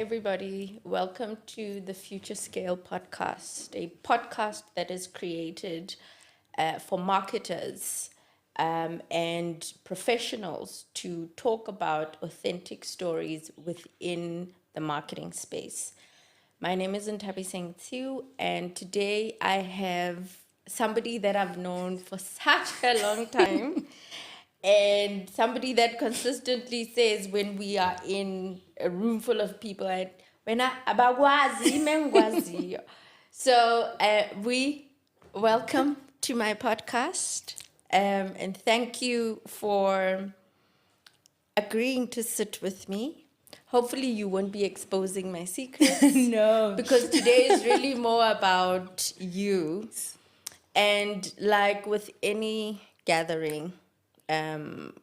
everybody. Welcome to the Future Scale podcast, a podcast that is created for marketers and professionals to talk about authentic stories within the marketing space. My name is Ntabi Sengtsiu, and today I have somebody that I've known for such a long time. And somebody that consistently says when we are in a room full of people, when I abagwazi mengwazi. So we welcome to my podcast, and thank you for agreeing to sit with me. Hopefully you won't be exposing my secrets. No. Because today is really more about you. And like with any gathering,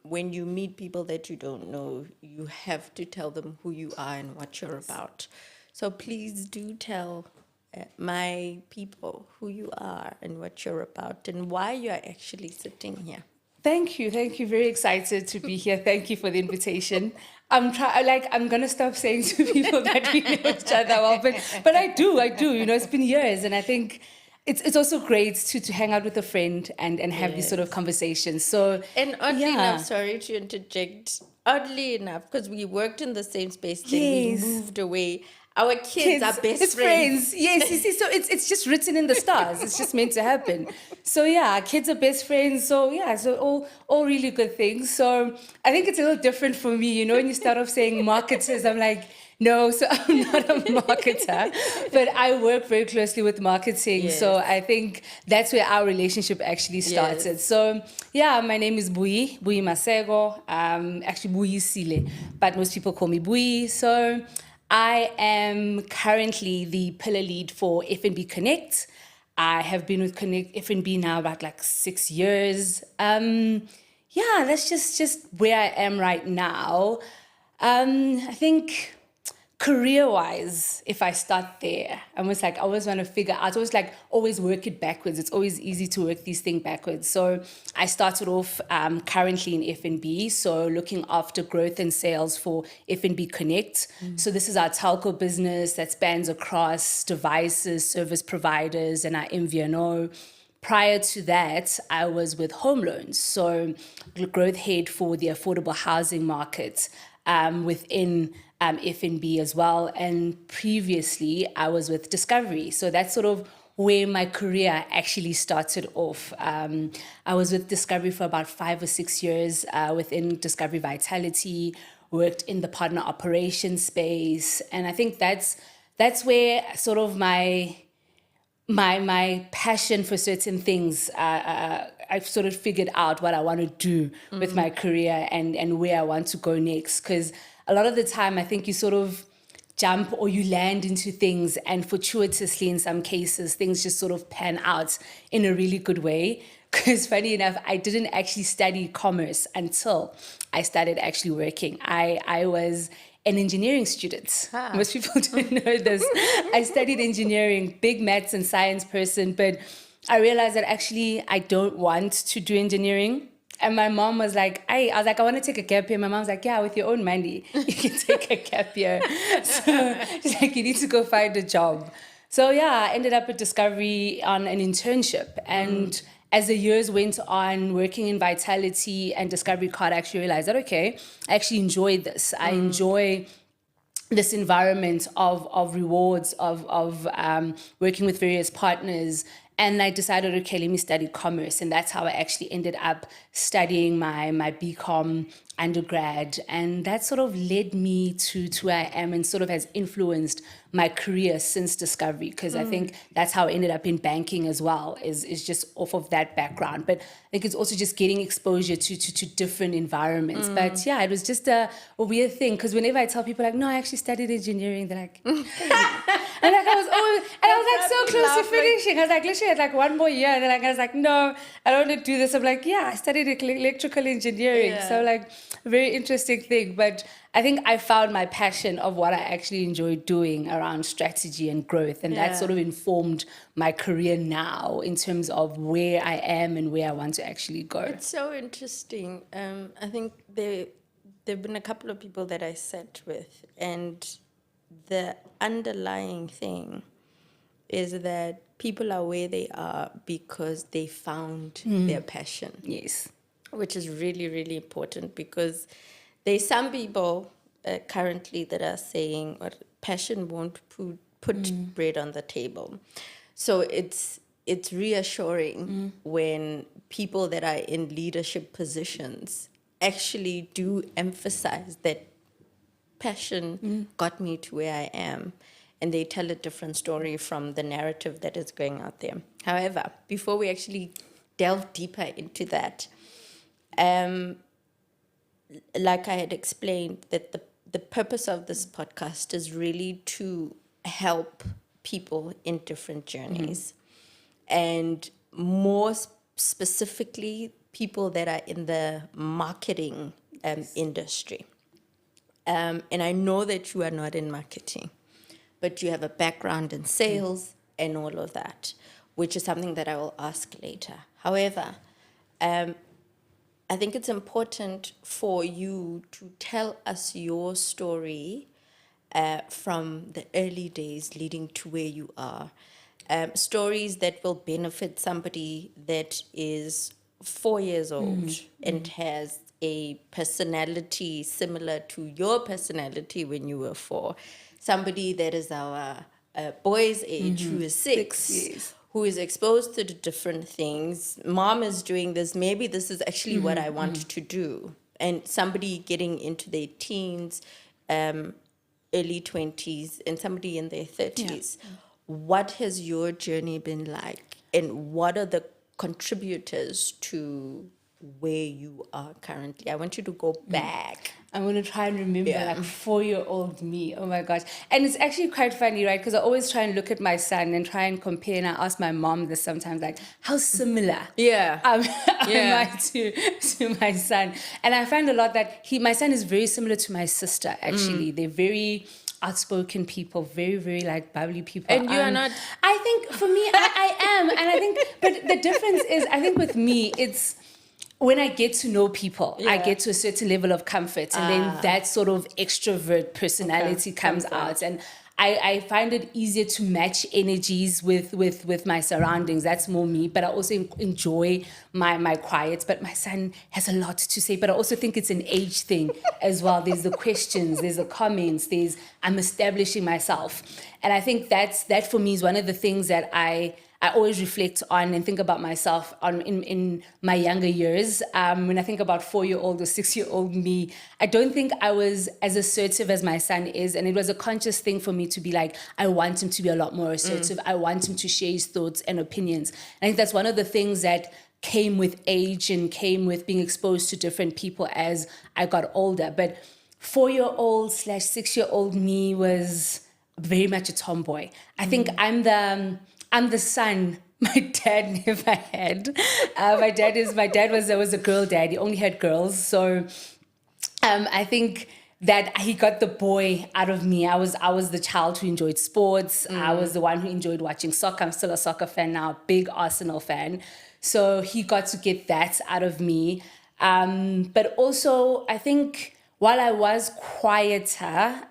when you meet people that you don't know, you have to tell them who you are and what you're about. So please do tell my people who you are and what you're about and why you're actually sitting here. Thank you. Very excited to be here. Thank you for the invitation. I'm gonna stop saying to people that we know each other well, but I do. You know, it's been years, and I think it's also great to hang out with a friend and have these sort of conversations. So And oddly enough, sorry to interject, oddly enough, because we worked in the same space, then we moved away. Our kids are best friends. Yes, you see, so it's just written in the stars. It's just meant to happen. So yeah, kids are best friends. So yeah, so all really good things. So I think it's a little different for me, you know, when you start off saying marketers, I'm like, no, so I'm not a marketer, but I work very closely with marketing. Yes. So I think that's where our relationship actually started. Yes. So yeah, my name is Buyi Masego. Actually Buyi Sile, but most people call me Buyi. So I am currently the pillar lead for F&B Connect. I have been with Connect F&B now about like 6 years. Yeah, that's just where I am right now. I think career-wise, if I start there, I always want to figure out, always work it backwards. It's always easy to work these things backwards. So I started off currently in F&B, so looking after growth and sales for F&B Connect. So this is our telco business that spans across devices, service providers, and our MVNO. Prior to that, I was with home loans, so growth head for the affordable housing market within F&B as well. And previously, I was with Discovery. So that's sort of where my career actually started off. I was with Discovery for about 5 or 6 years within Discovery Vitality, worked in the partner operations space. And I think that's where sort of my passion for certain things, I've sort of figured out what I want to do with my career and where I want to go next. Because a lot of the time, I think you sort of jump or you land into things, and fortuitously, in some cases, things just sort of pan out in a really good way. Because funny enough, I didn't actually study commerce until I started actually working. I was an engineering student. Most people don't know this. I studied engineering, big maths and science person, but I realized that actually I don't want to do engineering. And my mom was like, I want to take a gap year. My mom's like, yeah, with your own money, you can take a gap year. So she's like, you need to go find a job. So yeah, I ended up at Discovery on an internship. And as the years went on, working in Vitality and Discovery Card, I actually realized that, okay, I actually enjoy this. I enjoy this environment of rewards, of working with various partners. And I decided, okay, let me study commerce. And that's how I actually ended up studying my BCom undergrad. And that sort of led me to where I am and sort of has influenced my career since Discovery. Because I think that's how I ended up in banking as well, is just off of that background. But I think it's also just getting exposure to different environments. But yeah, it was just a weird thing. Because whenever I tell people, like, no, I actually studied engineering, they're like, hey. And like I was like so close to finishing. I was like, literally, I had like one more year. And then I was like, no, I don't want to do this. I'm like, yeah, I studied electrical engineering. Yeah. So like, very interesting thing. But I think I found my passion of what I actually enjoy doing around strategy and growth. And that sort of informed my career now in terms of where I am and where I want to actually go. It's so interesting. I think there've been a couple of people that I sat with, and the underlying thing is that people are where they are because they found their passion, Yes. which is really, really important, because there's some people currently that are saying, or passion won't put bread on the table. So it's reassuring when people that are in leadership positions actually do emphasize that passion got me to where I am, and they tell a different story from the narrative that is going out there. However, before we actually delve deeper into that, like I had explained, that the purpose of this podcast is really to help people in different journeys, and more specifically, people that are in the marketing industry. And I know that you are not in marketing, but you have a background in sales and all of that, which is something that I will ask later. However, I think it's important for you to tell us your story from the early days leading to where you are. Stories that will benefit somebody that is 4 years old and has a personality similar to your personality when you were 4. Somebody that is our boy's age who is 6, Yes. who is exposed to the different things. Mom is doing this. Maybe this is actually what I want to do. And somebody getting into their teens, early 20s, and somebody in their 30s. What has your journey been like? And what are the contributors to where you are currently? I want you to go back. I'm going to try and remember Yeah. like 4-year-old me. Oh my gosh. And it's actually quite funny, right? Because I always try and look at my son and try and compare. And I ask my mom this sometimes, like, how similar Yeah. am Yeah. I to my son? And I find a lot that my son is very similar to my sister, actually. They're very outspoken people, very, very like bubbly people. And you are not. I think for me, I am. And I think, but the difference is, I think with me, it's, when I get to know people, I Yeah. get to a certain level of comfort, and then that sort of extrovert personality comes out. And I find it easier to match energies with my surroundings. That's more me, but I also enjoy my quiet. But my son has a lot to say, but I also think it's an age thing as well. There's the questions, there's the comments, I'm establishing myself. And I think that for me is one of the things that I always reflect on and think about myself on in my younger years. When I think about 4-year-old or 6-year-old me, I don't think I was as assertive as my son is. And it was a conscious thing for me to be like, I want him to be a lot more assertive. I want him to share his thoughts and opinions. And I think that's one of the things that came with age and came with being exposed to different people as I got older. But 4-year-old / 6-year-old me was very much a tomboy. I think I'm the son my dad never had. My dad was a girl dad. He only had girls. So I think that he got the boy out of me. I was the child who enjoyed sports. I was the one who enjoyed watching soccer. I'm still a soccer fan now, big Arsenal fan. So he got to get that out of me. But also, I think while I was quieter,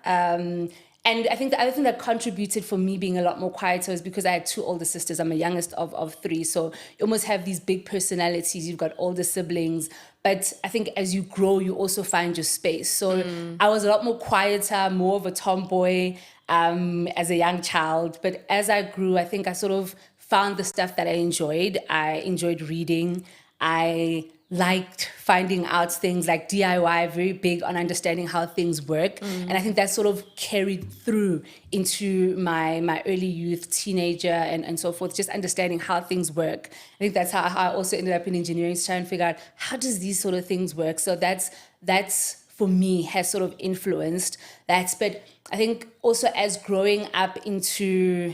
and I think the other thing that contributed for me being a lot more quieter is because I had 2 older sisters. I'm a youngest of 3. So you almost have these big personalities. You've got older siblings. But I think as you grow, you also find your space. So I was a lot more quieter, more of a tomboy as a young child. But as I grew, I think I sort of found the stuff that I enjoyed. I enjoyed reading. I liked finding out things like DIY, very big on understanding how things work. And I think that sort of carried through into my early youth, teenager, and so forth, just understanding how things work. I think that's how I also ended up in engineering, to try and figure out how does these sort of things work. So that's for me has sort of influenced that. But I think also as growing up into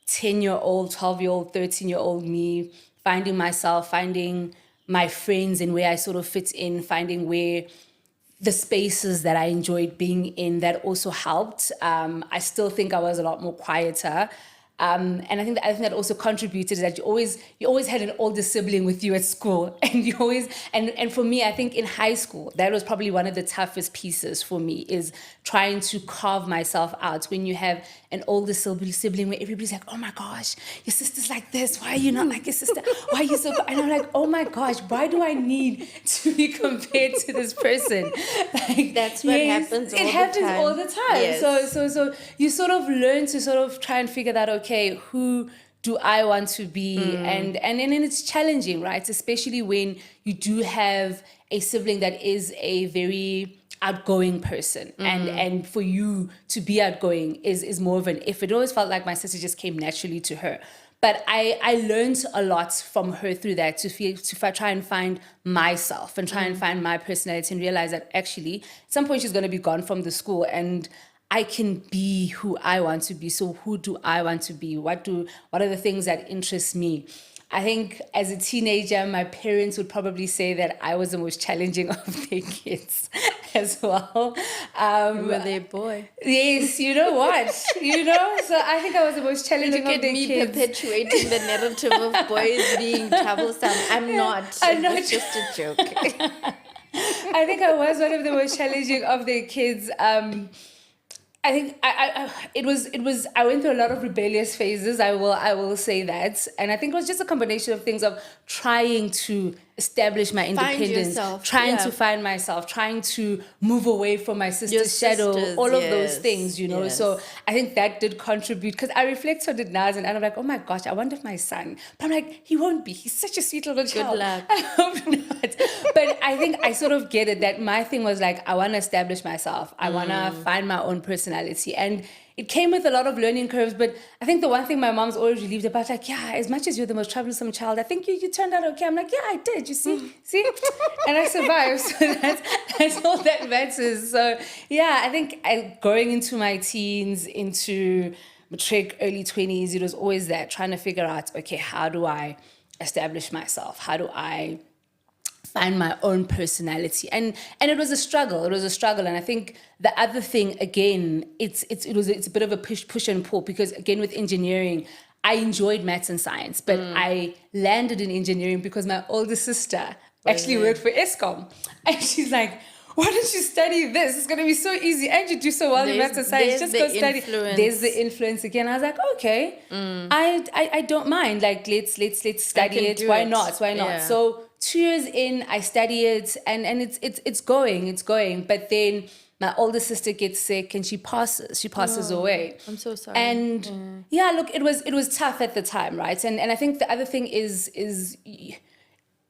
10-year-old, 12-year-old, 13-year-old me, finding myself, finding my friends and where I sort of fit in, finding where the spaces that I enjoyed being in, that also helped. I still think I was a lot more quieter. And I think that also contributed is that you always had an older sibling with you at school, and you always and for me, I think in high school that was probably one of the toughest pieces for me, is trying to carve myself out when you have an older sibling where everybody's like, oh my gosh, your sister's like this, why are you not like your sister, why are you so, and I'm like, oh my gosh, why do I need to be compared to this person? Like, That's what happens all it the happens time. all the time. Yes. So you sort of learn to sort of try and figure that, okay, who do I want to be? And then it's challenging, right? Especially when you do have a sibling that is a very outgoing person, and for you to be outgoing is more of an effort. It always felt like my sister just came naturally to her. But I learned a lot from her through that, to try and find myself and try and find my personality, and realize that actually at some point she's going to be gone from the school, and I can be who I want to be. So who do I want to be? What are the things that interest me? I think as a teenager, my parents would probably say that I was the most challenging of their kids as well. Were they boy? Yes, you know what? So I think I was the most challenging Look of at their me kids. perpetuating the narrative of boys being troublesome. I'm not. It's just a joke. I think I was one of the most challenging of their kids. I think it was I went through a lot of rebellious phases. I will say that, and I think it was just a combination of things, of trying to establish my independence, yourself, trying yeah. to find myself, trying to move away from my Your sister's shadow, sisters, all of those yes, things, yes. So I think that did contribute, because I reflect on it now, and I'm like, oh my gosh, I wonder if my son, but I'm like, he won't be. He's such a sweet little child. luck. I hope not. But I think I sort of get it, that my thing was like, I want to establish myself. I want to find my own personality. And it came with a lot of learning curves. But I think the one thing my mom's always relieved about, like, yeah, as much as you're the most troublesome child, I think you turned out okay. I'm like, yeah, I did. You see? And I survived. So that's all that matters. So yeah, I think going into my teens, into matric, early 20s, it was always that, trying to figure out, okay, how do I establish myself? How do I find my own personality? And it was a struggle. And I think the other thing, again, it's a bit of a push and pull, because again, with engineering, I enjoyed maths and science, but I landed in engineering because my older sister actually worked for ESCOM, and she's like, why don't you study this? It's going to be so easy, and you do so well in maths and science. Just go study. Influence. There's the influence again. I was like, okay, I don't mind. Like, let's study it. Why not? Yeah. So 2 years in, I study it, and it's going. But then my older sister gets sick, and she passes away. I'm so sorry. And yeah, look, it was tough at the time, right? And I think the other thing is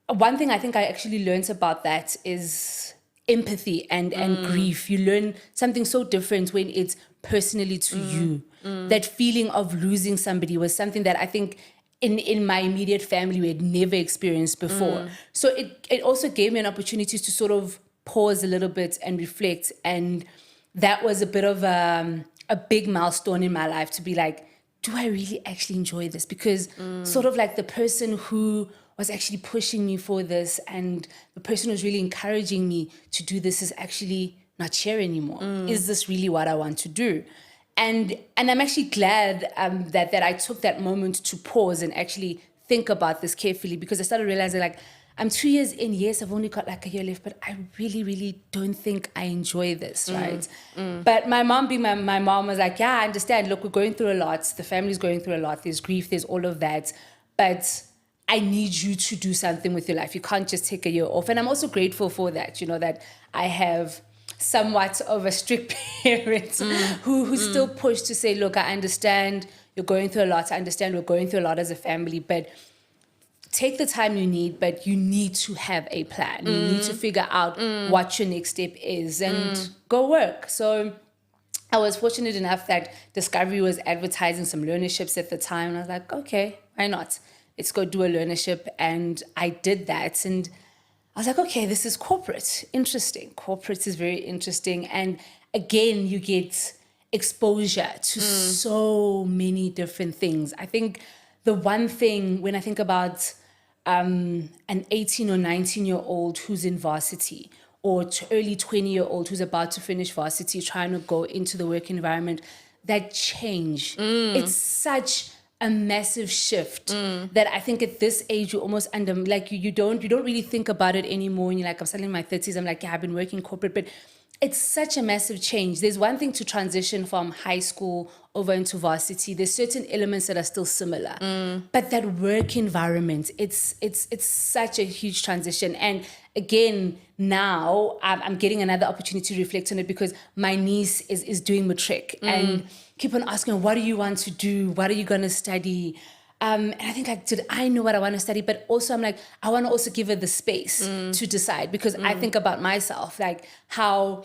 one thing I think I actually learned about that is empathy and grief. You learn something so different when it's personally to you. That feeling of losing somebody was something that I think in my immediate family we had never experienced before. So it also gave me an opportunity to sort of pause a little bit and reflect. And that was a bit of a big milestone in my life, to be like, do I really actually enjoy this? Because sort of like the person who was actually pushing me for this, and the person who was really encouraging me to do this, is actually not here anymore. Is this really what I want to do? And I'm actually glad that I took that moment to pause and actually think about this carefully, because I started realizing, like, I'm 2 years in, yes, I've only got like a year left, but I really, really don't think I enjoy this, right? But my mom, being my mom, was like, yeah, I understand. Look, we're going through a lot. The family's going through a lot. There's grief, there's all of that. But I need you to do something with your life. You can't just take a year off. And I'm also grateful for that, that I have somewhat of a strict parent who still push to say, look, I understand you're going through a lot. I understand we're going through a lot as a family, but take the time you need, but you need to have a plan. You need to figure out what your next step is and go work. So I was fortunate enough that Discovery was advertising some learnerships at the time. And I was like, okay, why not? Let's go do a learnership. And I did that. And I was like, okay, this is corporate. Interesting. Corporate is very interesting. And again, you get exposure to so many different things. I think the one thing, when I think about an 18 or 19-year-old who's in varsity, or early 20-year-old who's about to finish varsity, trying to go into the work environment, that change, it's such a massive shift that I think at this age you almost like you don't really think about it anymore. And you're like, I'm still in my 30s. I'm like, yeah, I've been working corporate, but it's such a massive change. There's one thing to transition from high school over into varsity. There's certain elements that are still similar, but that work environment, it's such a huge transition. And again, now I'm getting another opportunity to reflect on it because my niece is doing matric and keep on asking her, what do you want to do? What are you going to study? And I think like, did I know what I want to study? But also I'm like, I want to also give her the space to decide because I think about myself, like how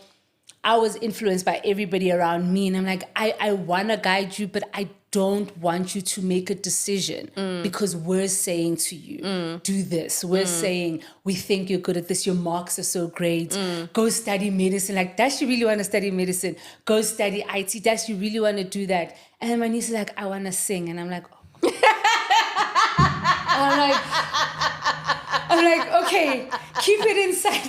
I was influenced by everybody around me. And I'm like, I want to guide you, but I don't want you to make a decision because we're saying to you, do this. We're saying, we think you're good at this. Your marks are so great. Go study medicine. Like, does she really want to study medicine? Go study IT. Does she really want to do that? And then my niece is like, I want to sing. And I'm like, oh. I'm like, okay, keep it inside,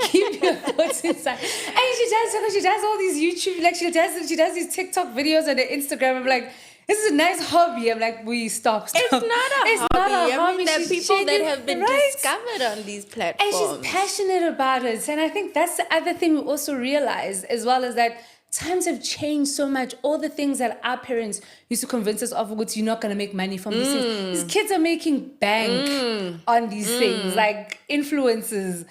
keep your thoughts inside. And she does all these YouTube, like she does these TikTok videos on her Instagram. I'm like, this is a nice hobby. I'm like, we stop. It's not a hobby. I mean, there are people that have been right? discovered on these platforms. And she's passionate about it. And I think that's the other thing we also realize, as well as that times have changed so much. All the things that our parents used to convince us of, which you're not going to make money from these things. These kids are making bank on these things, like influencers.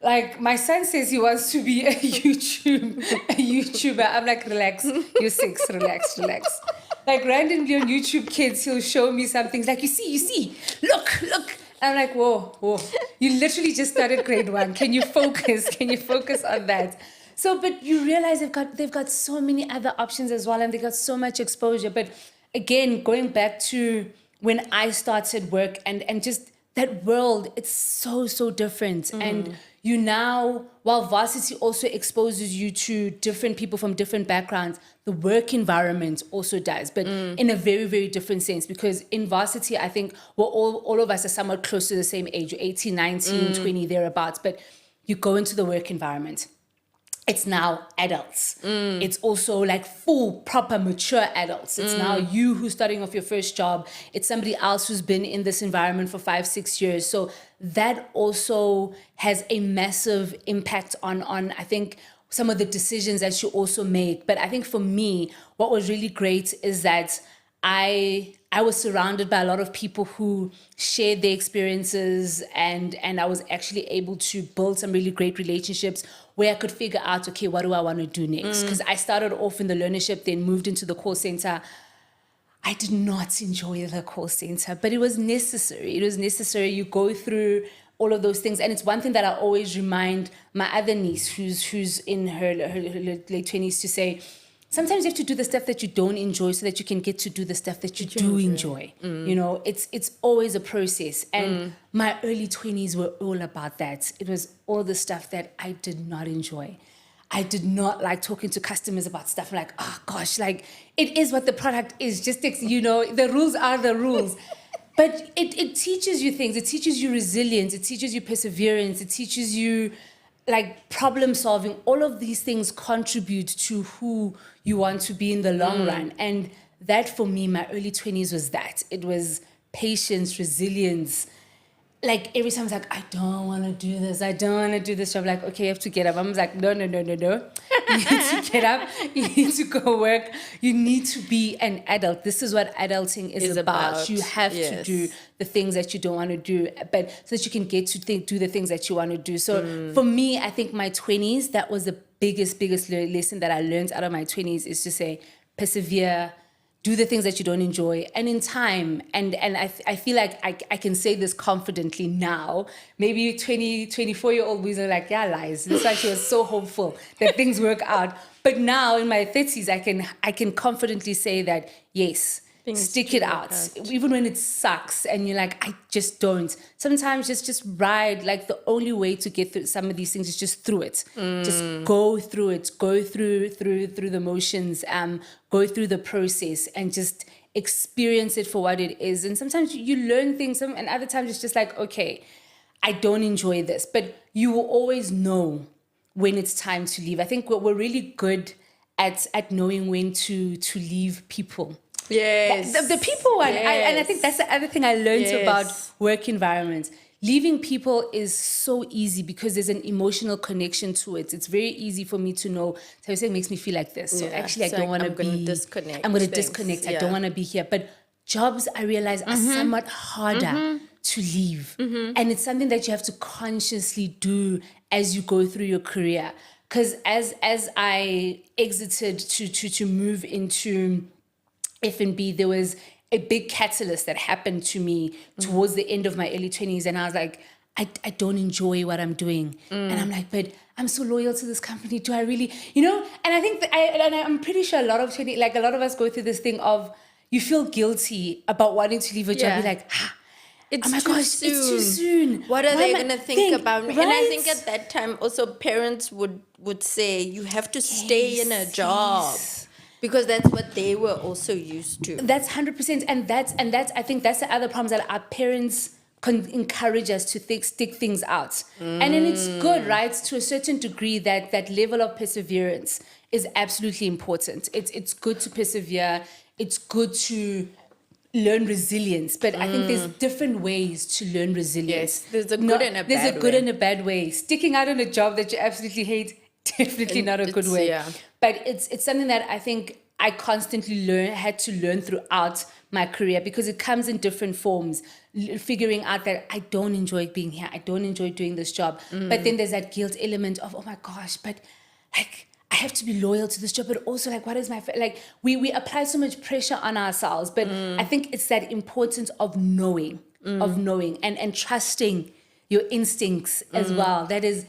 Like my son says he wants to be a YouTuber. I'm like, relax, you're 6, relax. Like randomly on YouTube Kids, he'll show me some things like, you see, look. I'm like, whoa, you literally just started grade 1. Can you focus on that? So, but you realize they've got so many other options as well, and they got so much exposure. But again, going back to when I started work and just that world, it's so different. And you now, while varsity also exposes you to different people from different backgrounds, the work environment also does, but in a very, very different sense. Because in varsity, I think we're all of us are somewhat close to the same age, 18, 19, 20, thereabouts. But you go into the work environment. It's now adults. It's also like full, proper, mature adults. It's now you who's starting off your first job. It's somebody else who's been in this environment for 5-6 years. So that also has a massive impact on I think, some of the decisions that you also make. But I think for me, what was really great is that I was surrounded by a lot of people who shared their experiences, and I was actually able to build some really great relationships where I could figure out, okay, what do I want to do next? Because I started off in the learnership, then moved into the call center. I did not enjoy the call center, but it was necessary. You go through all of those things. And it's one thing that I always remind my other niece who's in her late 20s to say, sometimes you have to do the stuff that you don't enjoy so that you can get to do the stuff that you do enjoy. You know, it's always a process. And my early 20s were all about that. It was all the stuff that I did not enjoy. I did not like talking to customers about stuff. I'm like, oh gosh, like it is what the product is. Just, you know, the rules are the rules. But it teaches you things. It teaches you resilience. It teaches you perseverance. It teaches you like problem solving. All of these things contribute to who you want to be in the long run. And that for me, my early 20s was that. It was patience, resilience. Like every time I was like, I don't want to do this. I don't want to do this. So I'm like, okay, you have to get up. I'm like, no. You need to get up. You need to go work. You need to be an adult. This is what adulting is about. You have to do the things that you don't want to do, but so that you can get to do the things that you want to do. So for me, I think my 20s, that was the biggest lesson that I learned out of my 20s is to say, persevere, do the things that you don't enjoy, and in time, and I feel like I can say this confidently now. Maybe 24-year-old Buyi are like, yeah, lies. This why she was so hopeful that things work out. But now in my 30s, I can confidently say that, yes, stick it out. Even when it sucks and you're like, I just don't. Sometimes just ride. Like the only way to get through some of these things is just through it. Just go through it. Go through the motions. Go through the process and just experience it for what it is. And sometimes you learn things, and other times it's just like, okay, I don't enjoy this. But you will always know when it's time to leave. I think we're really good at knowing when to leave people. Yes. The people one. And I think that's the other thing I learned about Yes. work environments. Leaving people is so easy because there's an emotional connection to it. It's very easy for me to know, it makes me feel like this. So Yeah. actually, I So don't want to I'm gonna be, disconnect. I'm going to Thanks. disconnect. I Yeah. don't want to be here. But jobs, I realize, are somewhat harder to leave. And it's something that you have to consciously do as you go through your career. Because as I exited to move into F&B, there was a big catalyst that happened to me towards the end of my early 20s. And I was like, I don't enjoy what I'm doing. And I'm like, but I'm so loyal to this company. Do I really, And I think that I'm pretty sure a lot of us go through this thing of you feel guilty about wanting to leave a job. Yeah. You're like, It's oh my too gosh, soon. it's too soon. What are Why they am I- going to think about me? right? And I think at that time also parents would say you have to stay in a Yes, job yes. because that's what they were also used to. That's 100%, and that's I think that's the other problems that our parents encourage us to stick things out, and then it's good, right? To a certain degree, that level of perseverance is absolutely important. It's good to persevere. It's good to learn resilience, but I think there's different ways to learn resilience. Yes, there's a good and a There's bad a good way. and a bad way. Sticking out in a job that you absolutely hate, definitely not a good It's- way. yeah. But it's something that I think I constantly had to learn throughout my career because it comes in different forms. Figuring out that I don't enjoy being here, I don't enjoy doing this job. But then there's that guilt element of, oh my gosh, but like I have to be loyal to this job, but also like, what is my like? We apply so much pressure on ourselves, but I think it's that importance of knowing, and trusting your instincts as well. That is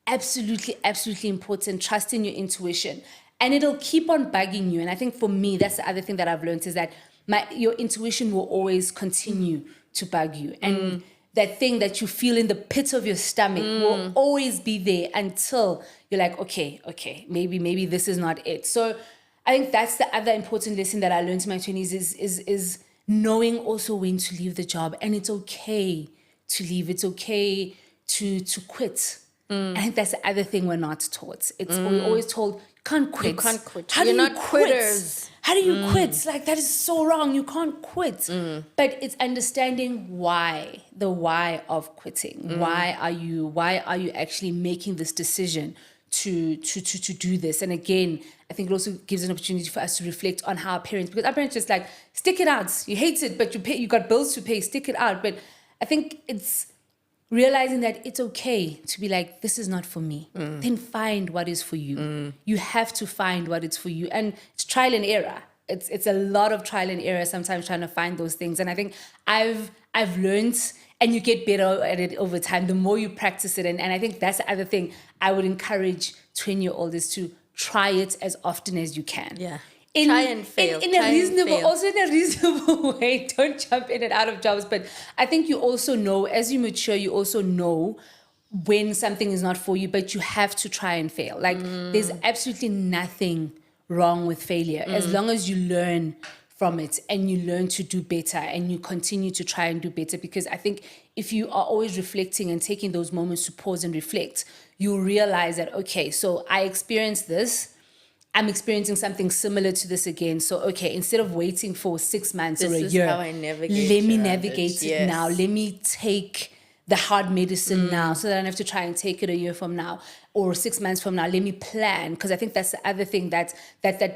absolutely important. Trusting your intuition, and it'll keep on bugging you. And I think for me, that's the other thing that I've learned is that your intuition will always continue to bug you, and that thing that you feel in the pit of your stomach will always be there until you're like, okay, maybe this is not it. So I think that's the other important lesson that I learned in my 20s is knowing also when to leave the job. And it's okay to leave. It's okay to quit. I think that's the other thing we're not taught. We're always told, you can't quit. You can't quit. How You're do you not quit? quitters. How do you quit? Like, that is so wrong. You can't quit. But it's understanding why, the why of quitting. Why are you actually making this decision to do this? And again, I think it also gives an opportunity for us to reflect on how our parents, because our parents just like, stick it out. You hate it, but you got bills to pay, stick it out. But I think it's realizing that it's okay to be like, this is not for me. Then find what is for you. You have to find what is for you. And it's trial and error. It's a lot of trial and error sometimes trying to find those things. And I think I've learned, and you get better at it over time, the more you practice it. And I think that's the other thing I would encourage 20-year-olds is to try it as often as you can. Yeah. Try and fail. In Try a and reasonable, fail. also in a reasonable way. Don't jump in and out of jobs. But I think you also know, as you mature, you also know when something is not for you, but you have to try and fail. Like there's absolutely nothing wrong with failure as long as you learn from it and you learn to do better and you continue to try and do better. Because I think if you are always reflecting and taking those moments to pause and reflect, you'll realize that, okay, so I experienced this, I'm experiencing something similar to this again. So, okay, instead of waiting for 6 months or a This is year, how I navigate let me around navigate it Yes. now. Let me take the hard medicine now so that I don't have to try and take it a year from now or 6 months from now. Let me plan. Because I think that's the other thing that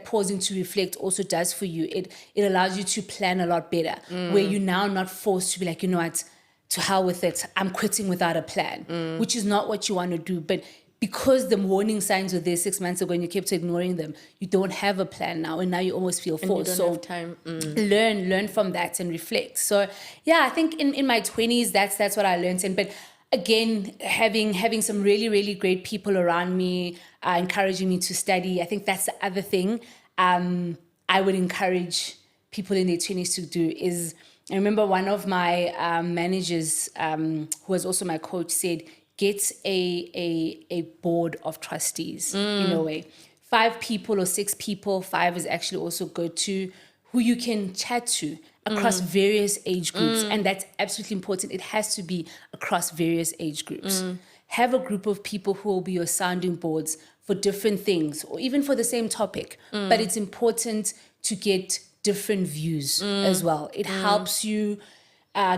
pausing to reflect also does for you. It allows you to plan a lot better, where you're now not forced to be like, you know what, to hell with it. I'm quitting without a plan, which is not what you want to do. But because the warning signs were there 6 months ago and you kept ignoring them, you don't have a plan now, and now you almost feel forced. You So don't have time. learn from that and reflect. So yeah, I think in my 20s, that's what I learned. But again, having some really, really great people around me, encouraging me to study. I think that's the other thing I would encourage people in their 20s to do is, I remember one of my managers, who was also my coach, said, get a board of trustees in a way. 5 people or 6 people, 5 is actually also good too, who you can chat to across various age groups. And that's absolutely important. It has to be across various age groups. Have a group of people who will be your sounding boards for different things or even for the same topic. But it's important to get different views as well. It helps you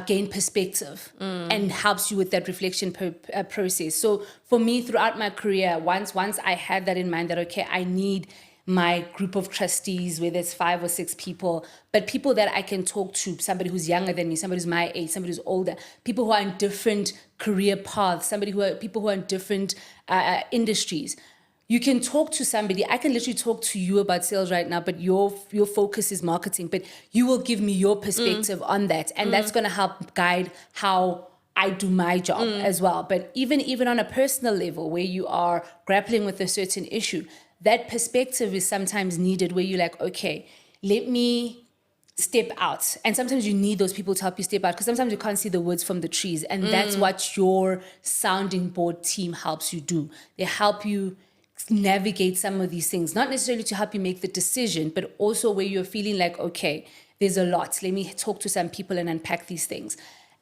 gain perspective and helps you with that reflection process. So for me, throughout my career, once I had that in mind that, okay, I need my group of trustees, whether it's 5 or 6 people, but people that I can talk to, somebody who's younger than me, somebody who's my age, somebody who's older, people who are in different career paths, people who are in different industries. You can talk to somebody. I can literally talk to you about sales right now, but your focus is marketing, but you will give me your perspective on that. And that's going to help guide how I do my job as well. But even on a personal level, where you are grappling with a certain issue, that perspective is sometimes needed, where you're like, okay, let me step out. And sometimes you need those people to help you step out, because sometimes you can't see the woods from the trees. And that's what your sounding board team helps you do. They help you navigate some of these things, not necessarily to help you make the decision, but also where you're feeling like, okay, there's a lot. Let me talk to some people and unpack these things.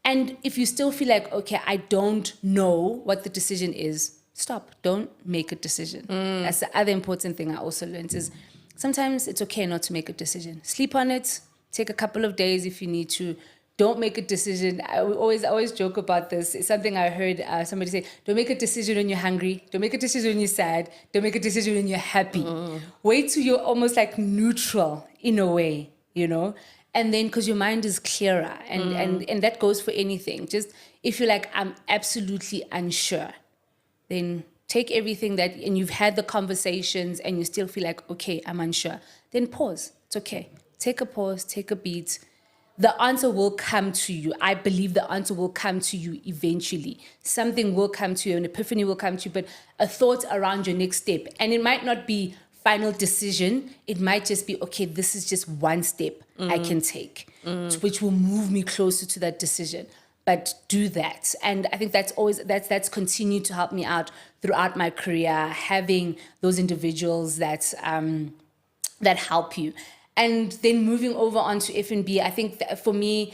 And if you still feel like, okay, I don't know what the decision is, stop. Don't make a decision. That's the other important thing I also learned, is sometimes it's okay not to make a decision. Sleep on it. Take a couple of days if you need to. Don't make a decision. I always joke about this. It's something I heard somebody say: don't make a decision when you're hungry. Don't make a decision when you're sad. Don't make a decision when you're happy. Wait till you're almost like neutral in a way, you know? And then, because your mind is clearer, and that goes for anything. Just if you're like, I'm absolutely unsure, then take everything and you've had the conversations and you still feel like, okay, I'm unsure, then pause. It's okay. Take a pause, take a beat. The answer will come to you. I believe the answer will come to you eventually. Something will come to you, an epiphany will come to you, but a thought around your next step. And it might not be final decision. It might just be, okay, this is just one step I can take, which will move me closer to that decision. But do that. And I think that's continued to help me out throughout my career, having those individuals that help you. And then moving over onto F&B, I think that for me,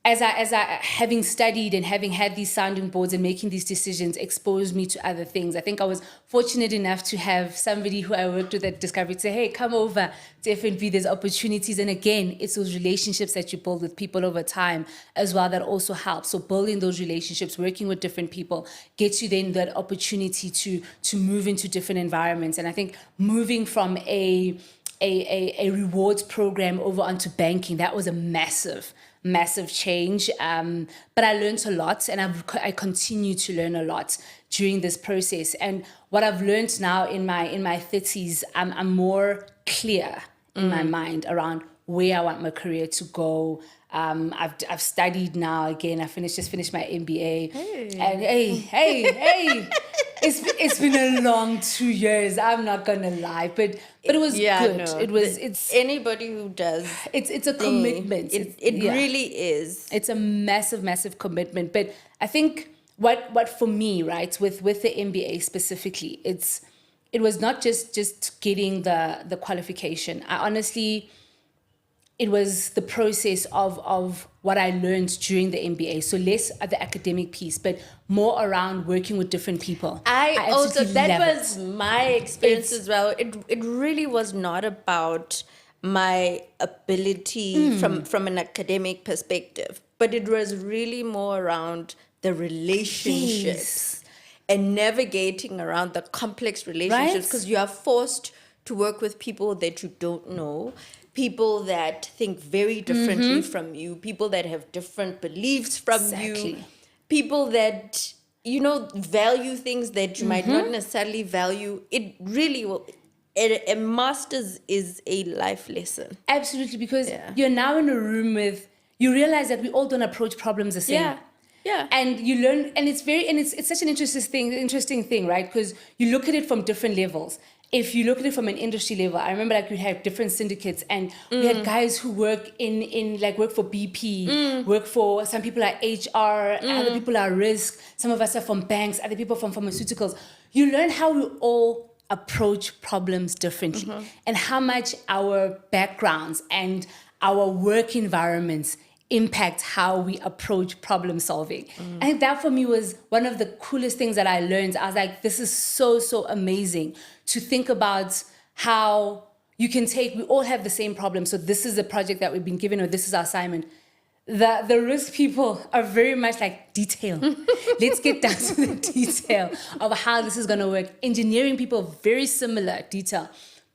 as I having studied and having had these sounding boards and making these decisions, exposed me to other things. I think I was fortunate enough to have somebody who I worked with at Discovery say, hey, come over to F&B, there's opportunities. And again, it's those relationships that you build with people over time as well that also help. So building those relationships, working with different people, gets you then that opportunity to move into different environments. And I think moving from a rewards program over onto banking, that was a massive change. But I learned a lot, and I continue to learn a lot during this process. And what I've learned now in my 30s, I'm more clear in my mind around where I want my career to go. I've studied now again. Just finished my MBA. Hey. And hey. It's been a long 2 years. I'm not gonna lie, but it was good. No. It's anybody who does. It's a commitment. It really is. It's a massive commitment. But I think what for me, right, with the MBA specifically, it was not just getting the qualification. I honestly, it was the process of what I learned during the MBA. So less of the academic piece, but more around working with different people. I also, that was my experience as well. It really was not about my ability from an academic perspective, but it was really more around the relationships and navigating around the complex relationships, because you are forced to work with people that you don't know, people that think very differently from you, people that have different beliefs from you, people that, value things that you might not necessarily value. It really will. A master's is a life lesson. Absolutely, because you're now in a room you realize that we all don't approach problems the same. Yeah. And you learn, and it's such an interesting thing, right? Because you look at it from different levels. If you look at it from an industry level, I remember we had different syndicates, and we had guys who work work for BP, work for, some people are HR, other people are risk, some of us are from banks, other people from pharmaceuticals. You learn how we all approach problems differently, and how much our backgrounds and our work environments impact how we approach problem solving. I think that for me was one of the coolest things that I learned. I was like, this is so amazing to think about how we all have the same problem. So this is the project that we've been given, or this is our assignment. The risk people are very much like detail. Let's get down to the detail of how this is going to work. Engineering people, very similar detail.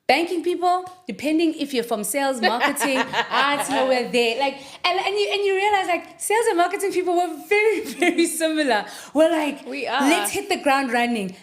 Banking people, depending if you're from sales, marketing, arts, we're there. Like, and you realize like sales and marketing people were very, very similar. We're like, we are. Let's hit the ground running.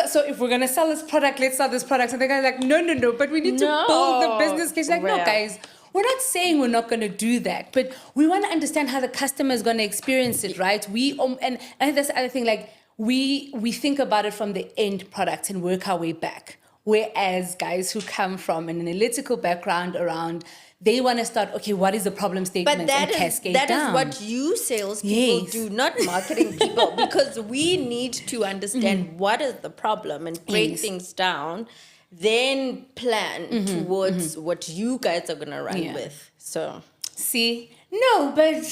So if we're gonna sell this product, let's sell this product. And the guy's like, no, but we need to build the business case. Like, no, guys. We're not saying we're not going to do that, but we want to understand how the customer is going to experience it, right? And I think that's the other thing. Like we think about it from the end product and work our way back. Whereas guys who come from an analytical background around, they want to start. Okay, what is the problem statement and cascade down? That is what you salespeople do, not marketing people, because we need to understand what is the problem and break things down. Then plan towards what you guys are going to run with. So, see, no, but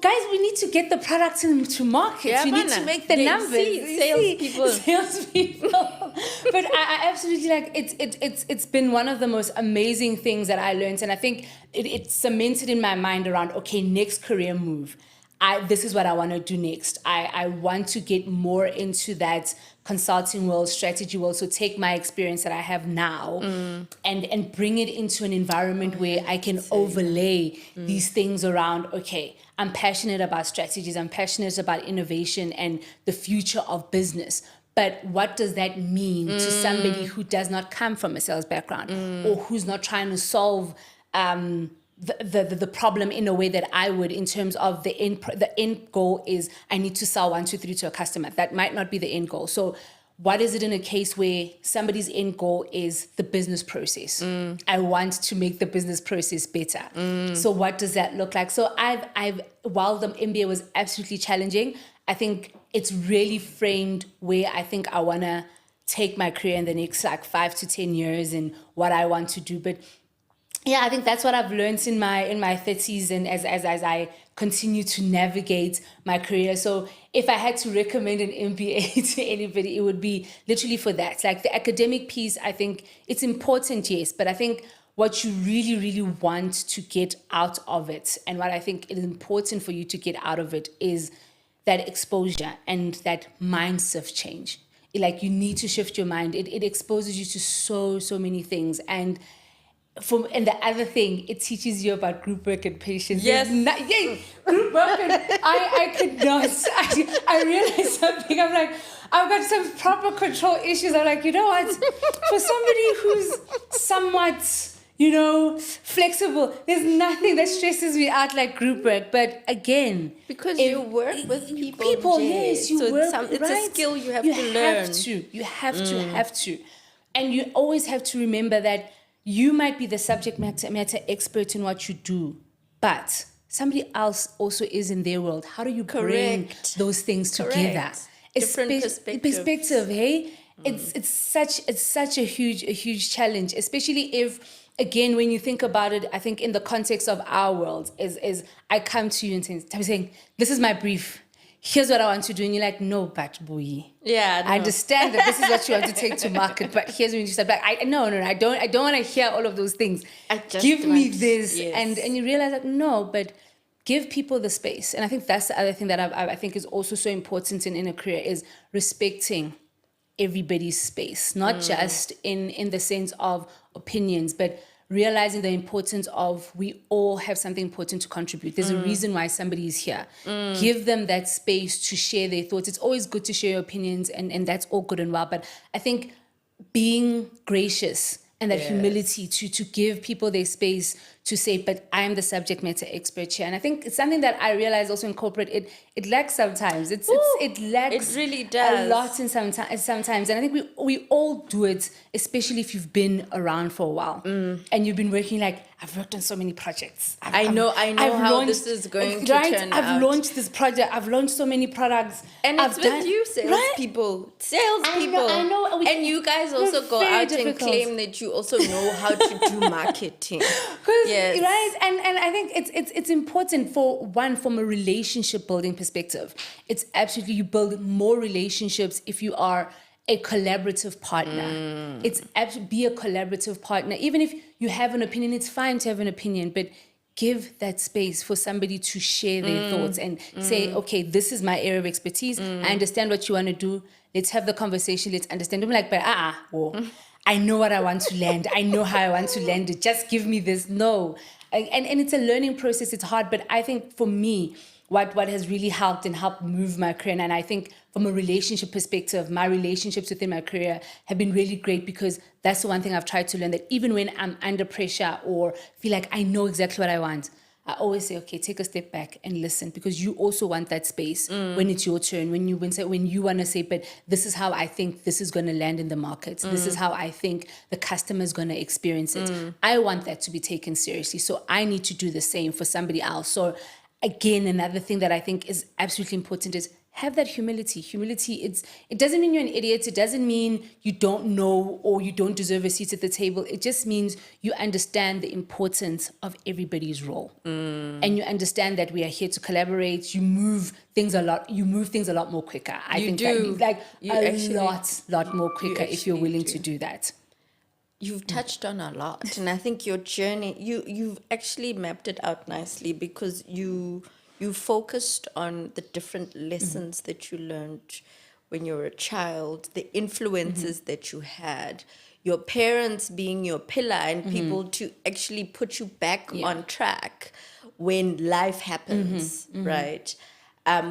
guys, we need to get the products into market. We need to make the numbers. Salespeople. But I absolutely like it's been one of the most amazing things that I learned, and I think it cemented in my mind around, okay, next career move. This is what I want to do next. I want to get more into that consulting world, strategy world. So take my experience that I have now and bring it into an environment where I can overlay these things around, okay, I'm passionate about strategies. I'm passionate about innovation and the future of business. But what does that mean to somebody who does not come from a sales background or who's not trying to solve the problem in a way that I would, in terms of the end goal is I need to sell 1, 2, 3 to a customer. That might not be the end goal. So what is it in a case where somebody's end goal is the business process? I want to make the business process better. So what does that look like? So I've while the MBA was absolutely challenging, I think it's really framed where I think I want to take my career in the next like 5 to 10 years and what I want to do. But yeah, I think that's what I've learned in my 30s and as I continue to navigate my career. So if I had to recommend an MBA to anybody, it would be literally for that. Like the academic piece, I think it's important, yes, but I think what you really, really want to get out of it and what I think is important for you to get out of it is that exposure and that mindset change. Like you need to shift your mind. It exposes you to so many things. And the other thing, it teaches you about group work and patience. Yes. Group work and I could not. I realized something. I'm like, I've got some proper control issues. I'm like, you know what? For somebody who's somewhat, flexible, there's nothing that stresses me out like group work. But again, because you work with people, yes, you so work. It's a skill you have to learn. You have to. And you always have to remember that you might be the subject matter expert in what you do, but somebody else also is in their world. How do you bring those things together? Different perspective, hey? It's such a huge challenge, especially if, again, when you think about it, I think in the context of our world, is I come to you and saying, this is my brief. Here's what I want to do. And you're like, no, but Buyi. Yeah, I understand that this is what you want to take to market, but here's when you step back. I don't want to hear all of those things. Give me this. Yes. And you realize that, no, but give people the space. And I think that's the other thing that I think is also so important in a career is respecting everybody's space, not just in the sense of opinions, but realizing the importance of we all have something important to contribute. There's a reason why somebody is here. Give them that space to share their thoughts. It's always good to share your opinions and that's all good and well. But I think being gracious and that humility to give people their space to say, but I am the subject matter expert here. And I think it's something that I realize also in corporate, it lacks sometimes. It lacks it really does. A lot in sometimes. And I think we all do it, especially if you've been around for a while. And you've been working I've worked on so many projects. I know how this is going to turn out. I've launched this project. I've launched so many products. And it's with you, salespeople. I know. And you guys also go out and claim that you also know how to do marketing. Yes. Right? And I think it's important from a relationship building perspective. It's absolutely, you build more relationships if you are a collaborative partner. It's be a collaborative partner. Even if you have an opinion, it's fine to have an opinion, but give that space for somebody to share their thoughts and say, okay, this is my area of expertise. I understand what you want to do. Let's have the conversation. Let's understand. Don't be like, but I know what I want to land. I know how I want to land it. Just give me this. No. And it's a learning process. It's hard. But I think for me, what has really helped and helped move my career, and I think from a relationship perspective, my relationships within my career have been really great, because that's the one thing I've tried to learn, that even when I'm under pressure or feel like I know exactly what I want, I always say, okay, take a step back and listen, because you also want that space when it's your turn, when you want to say, but this is how I think this is going to land in the market. This is how I think the customer is going to experience it. I want that to be taken seriously. So I need to do the same for somebody else. So again, another thing that I think is absolutely important is have that humility. Humility, it doesn't mean you're an idiot. It doesn't mean you don't know or you don't deserve a seat at the table. It just means you understand the importance of everybody's role. And you understand that we are here to collaborate. You move things a lot more quicker. I think that a lot more quicker if you're willing to do that. You've touched on a lot, and I think your journey, you've actually mapped it out nicely, because you focused on the different lessons that you learned when you were a child, the influences that you had, your parents being your pillar, and people to actually put you back on track when life happens, right?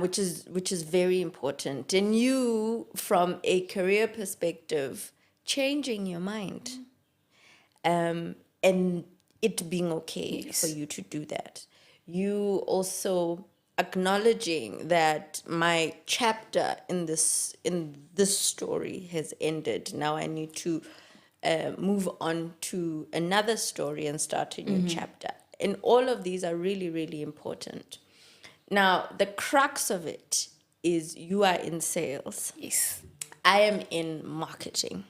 Which is very important. And you, from a career perspective, changing your mind. And it being okay for you to do that. You also acknowledging that my chapter in this story has ended. Now I need to move on to another story and start a new chapter. And all of these are really, really important. Now, the crux of it is you are in sales. Yes. I am in marketing.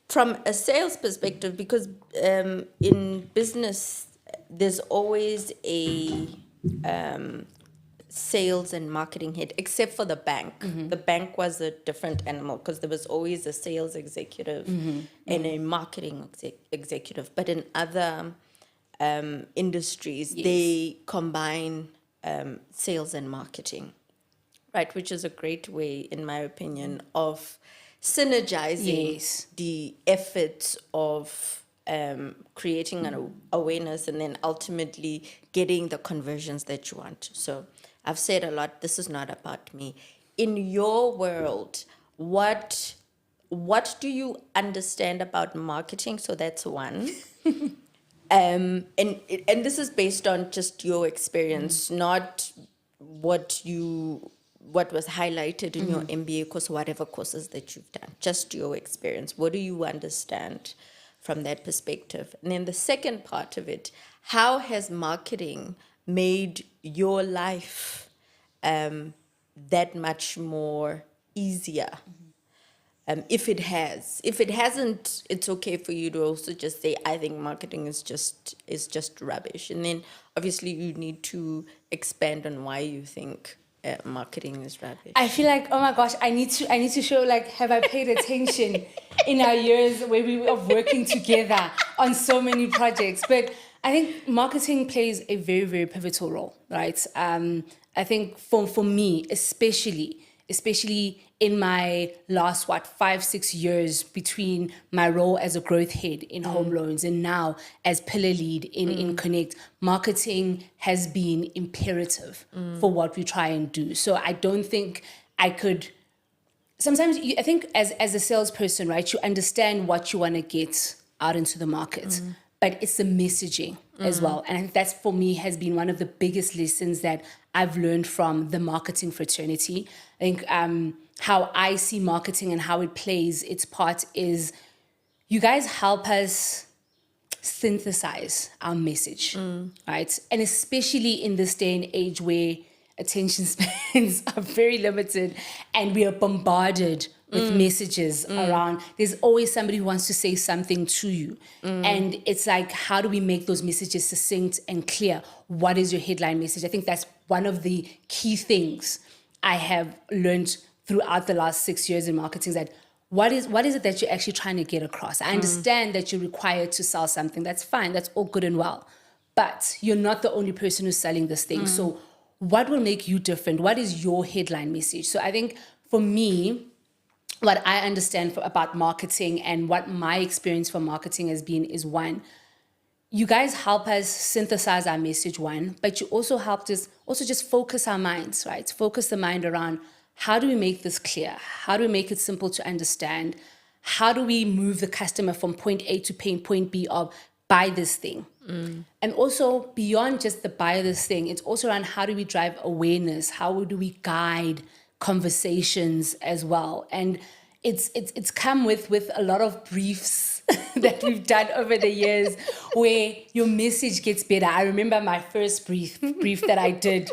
From a sales perspective, because in business, there's always a sales and marketing head, except for the bank. The bank was a different animal, because there was always a sales executive and a marketing executive. But in other industries, they combine sales and marketing, right? Which is a great way, in my opinion, of synergizing the efforts of creating an awareness and then ultimately getting the conversions that you want. So I've said a lot, this is not about me. In your world, what do you understand about marketing? So that's one. And this is based on just your experience, not what was highlighted in your MBA course, whatever courses that you've done, just your experience. What do you understand from that perspective? And then the second part of it, how has marketing made your life that much more easier? If it has. If it hasn't, it's okay for you to also just say, I think marketing is just rubbish. And then obviously you need to expand on why you think marketing is rubbish. I feel like, oh my gosh, I need to show, like, have I paid attention in our years where we were working together on so many projects? But I think marketing plays a very, very pivotal role, right? I think for me, especially in my last 5-6 years between my role as a growth head in home loans and now as pillar lead in Connect, marketing has been imperative for what we try and do. So I don't think I could. Sometimes I think as a salesperson, right, you understand what you want to get out into the market, but it's the messaging as well. And I think that's, for me, has been one of the biggest lessons that I've learned from the marketing fraternity. I think how I see marketing and how it plays its part is you guys help us synthesize our message, right? And especially in this day and age where attention spans are very limited and we are bombarded with messages around. There's always somebody who wants to say something to you. And it's like, how do we make those messages succinct and clear? What is your headline message? I think that's one of the key things I have learned throughout the last 6 years in marketing, is that what is it that you're actually trying to get across? I understand that you're required to sell something. That's fine. That's all good and well. But you're not the only person who's selling this thing. So what will make you different? What is your headline message? So I think for me, what I understand about marketing and what my experience for marketing has been is, one, you guys help us synthesize our message, one, but you also helped us also just focus our minds, right? Focus the mind around, how do we make this clear? How do we make it simple to understand? How do we move the customer from point A to point B of buy this thing? And also beyond just the buy this thing, it's also around how do we drive awareness? How do we guide conversations as well? And it's come with a lot of briefs that we've done over the years where your message gets better. I remember my first brief that I did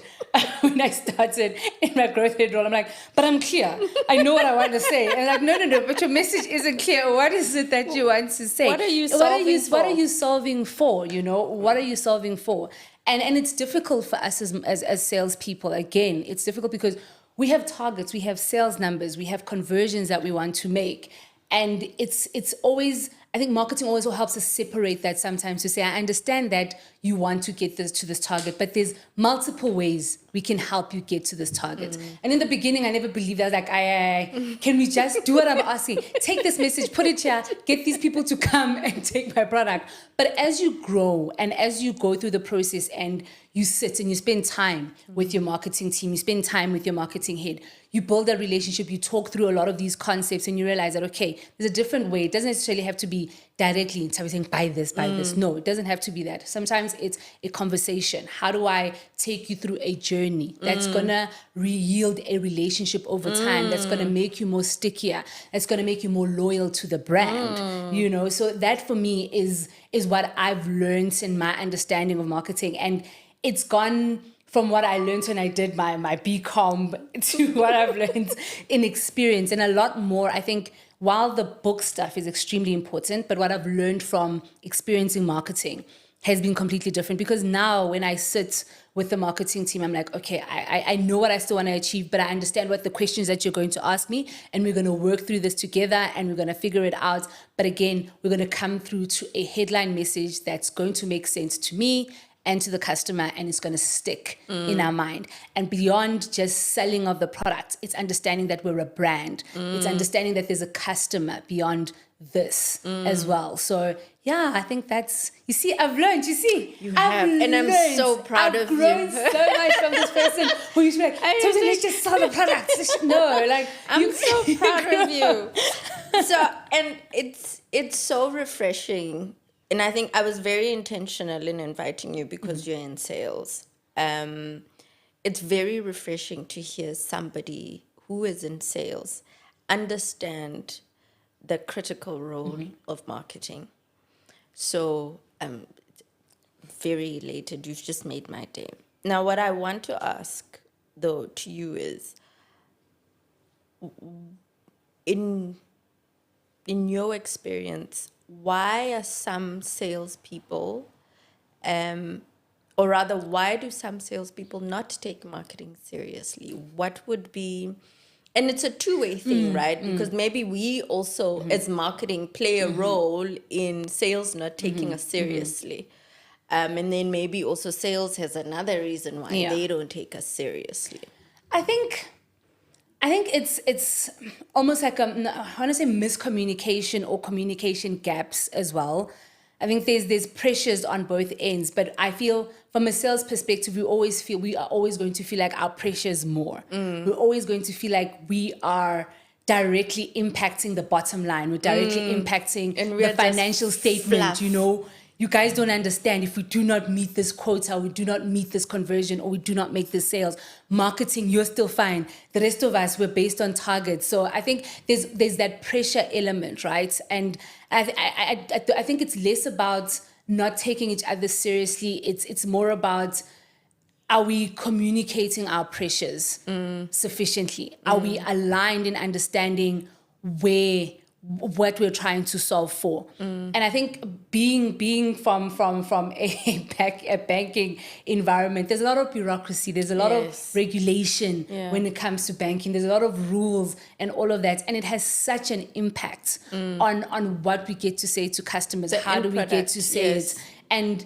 when I started in my growth head role. I'm like, but I'm clear. I know what I want to say. And I'm like, no, but your message isn't clear. What is it that you want to say? What are you solving for? What are you solving for? What are you solving for? And it's difficult for us as salespeople. Again, it's difficult because we have targets, we have sales numbers, we have conversions that we want to make. And it's always, I think marketing always helps us separate that sometimes to say, I understand that you want to get to this target, but there's multiple ways we can help you get to this target. And in the beginning, I never believed that. I was like, can we just do what I'm asking? Take this message, put it here, get these people to come and take my product. But as you grow and as you go through the process and you sit and you spend time with your marketing team, you spend time with your marketing head, you build a relationship, you talk through a lot of these concepts and you realize that, okay, there's a different way. It doesn't necessarily have to be directly in saying, buy this. No, it doesn't have to be that. Sometimes it's a conversation. How do I take you through a journey that's going to yield a relationship over time, that's going to make you more stickier, that's going to make you more loyal to the brand, So that for me is what I've learned in my understanding of marketing. And it's gone from what I learned when I did my BCom to what I've learned in experience, and a lot more. I think while the book stuff is extremely important, but what I've learned from experiencing marketing has been completely different, because now when I sit with the marketing team, I'm like, okay, I know what I still want to achieve, but I understand what the questions that you're going to ask me, and we're going to work through this together and we're going to figure it out. But again, we're going to come through to a headline message that's going to make sense to me and to the customer, and it's going to stick in our mind. And beyond just selling of the product, it's understanding that we're a brand. It's understanding that there's a customer beyond this as well. So yeah, I think that's, you see, I've learned, You have, and I'm so proud of you. I've grown so much from this person who used to be like, let's just sell the product. No, like. I'm so proud of you. So, and it's so refreshing. And I think I was very intentional in inviting you because you're in sales. It's very refreshing to hear somebody who is in sales understand the critical role of marketing. So I'm very elated. You've just made my day. Now, what I want to ask, though, to you is, in your experience, why are some salespeople, or rather, why do some salespeople not take marketing seriously? What would be, and it's a two-way thing, right? Because maybe we also, as marketing, play a role in sales not taking us seriously. And then maybe also sales has another reason why they don't take us seriously. I think it's almost like I want to say miscommunication or communication gaps as well. I think there's pressures on both ends, but I feel from a sales perspective, we are always going to feel like our pressure is more. We're always going to feel like we are directly impacting the bottom line. We're directly impacting the financial statement, fluff. You guys don't understand, if we do not meet this quota, we do not meet this conversion, or we do not make this sales, marketing, you're still fine. The rest of us, we're based on targets. So I think there's that pressure element, right? And I think it's less about not taking each other seriously. It's more about, are we communicating our pressures sufficiently? Are we aligned in understanding where what we're trying to solve for. And I think being from a banking environment, there's a lot of bureaucracy, there's a lot of Yes. regulation Yeah. when it comes to banking, there's a lot of rules and all of that, and it has such an impact on what we get to say to customers. How end do we get product, to say yes. it? And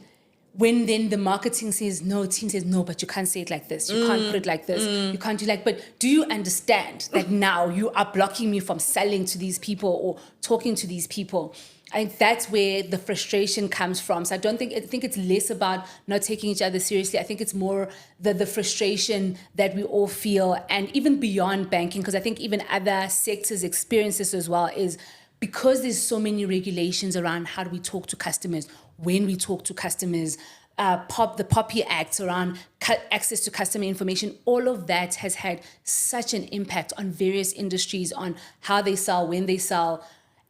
when then the marketing says no, team says no, but you can't say it like this, you can't put it like this, you can't do like, but do you understand that now you are blocking me from selling to these people or talking to these people? I think that's where the frustration comes from. So I think it's less about not taking each other seriously. I think it's more the frustration that we all feel, and even beyond banking, because I think even other sectors experience this as well, is because there's so many regulations around how do we talk to customers, when we talk to customers, the Poppy Act around access to customer information, all of that has had such an impact on various industries, on how they sell, when they sell.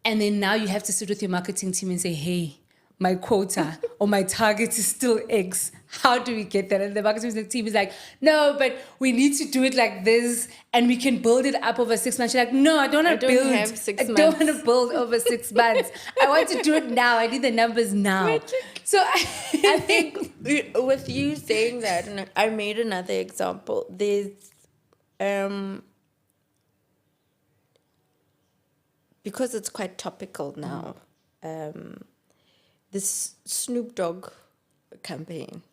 And then now you have to sit with your marketing team and say, hey, my quota or my target is still X. How do we get that? And the marketing team is like, no, but we need to do it like this and we can build it up over 6 months. You're like, no, I don't want to build. have 6 I don't want to build over 6 months. I want to do it now. I need the numbers now. Magic. So I think with you saying that, and I made another example. There's because it's quite topical now. This Snoop Dogg campaign,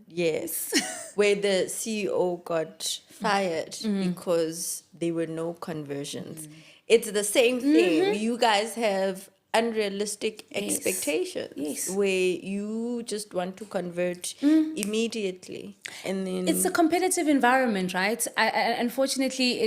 yes, where the CEO got fired because there were no conversions. It's the same thing. You guys have unrealistic expectations where you just want to convert immediately, and then it's a competitive environment, right? Unfortunately,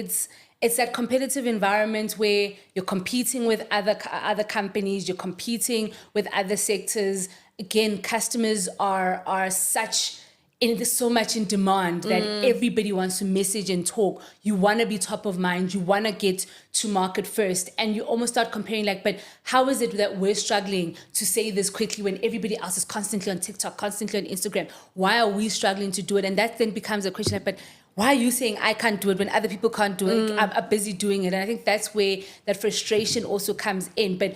it's that competitive environment where you're competing with other companies, you're competing with other sectors. Again, customers are so much in demand that everybody wants to message and talk. You want to be top of mind. You want to get to market first. And you almost start comparing like, but how is it that we're struggling to say this quickly when everybody else is constantly on TikTok, constantly on Instagram? Why are we struggling to do it? And that then becomes a question like, but why are you saying I can't do it when other people can't do it? I'm busy doing it. And I think that's where that frustration also comes in. But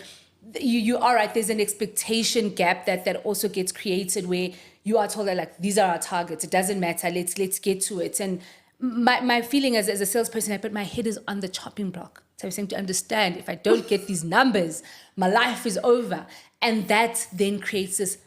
you are right, there's an expectation gap that also gets created where you are told that like, these are our targets. It doesn't matter. Let's get to it. And my feeling as a salesperson, but my head is on the chopping block. So I'm saying to understand, if I don't get these numbers, my life is over. And that then creates this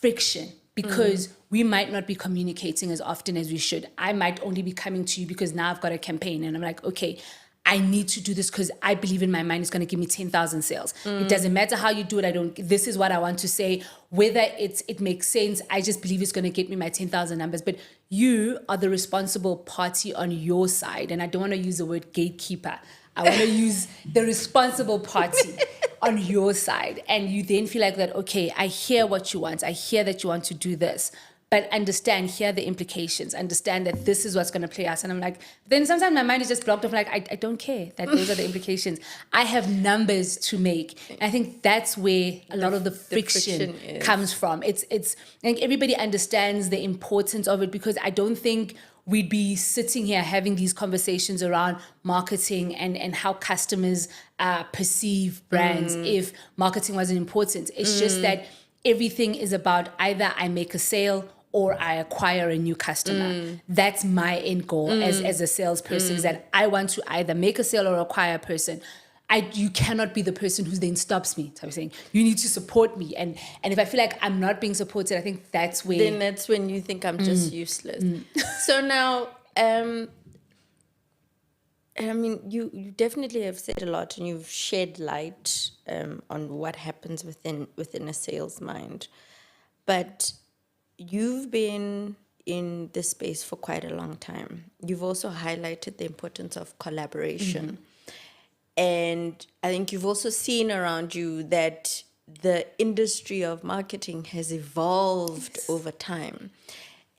friction because we might not be communicating as often as we should. I might only be coming to you because now I've got a campaign and I'm like, okay, I need to do this because I believe in my mind it's going to give me 10,000 sales. It doesn't matter how you do it. This is what I want to say. Whether it makes sense, I just believe it's going to get me my 10,000 numbers. But you are the responsible party on your side. And I don't want to use the word gatekeeper. I want to use the responsible party on your side. And you then feel like that, okay, I hear what you want. I hear that you want to do this. But understand, hear the implications, understand that this is what's going to play out. And I'm like, then sometimes my mind is just blocked off, like, I don't care that those are the implications. I have numbers to make. And I think that's where a lot of the friction comes from. I think everybody understands the importance of it because I don't think we'd be sitting here having these conversations around marketing and how customers perceive brands if marketing wasn't important. It's just that everything is about either I make a sale or I acquire a new customer. That's my end goal as a salesperson, is that I want to either make a sale or acquire a person. You cannot be the person who then stops me. So I'm saying, you need to support me. And if I feel like I'm not being supported, I think that's where... Then that's when you think I'm just useless. So now, I mean, you definitely have said a lot and you've shed light on what happens within a sales mind. But you've been in this space for quite a long time. You've also highlighted the importance of collaboration. And I think you've also seen around you that the industry of marketing has evolved over time.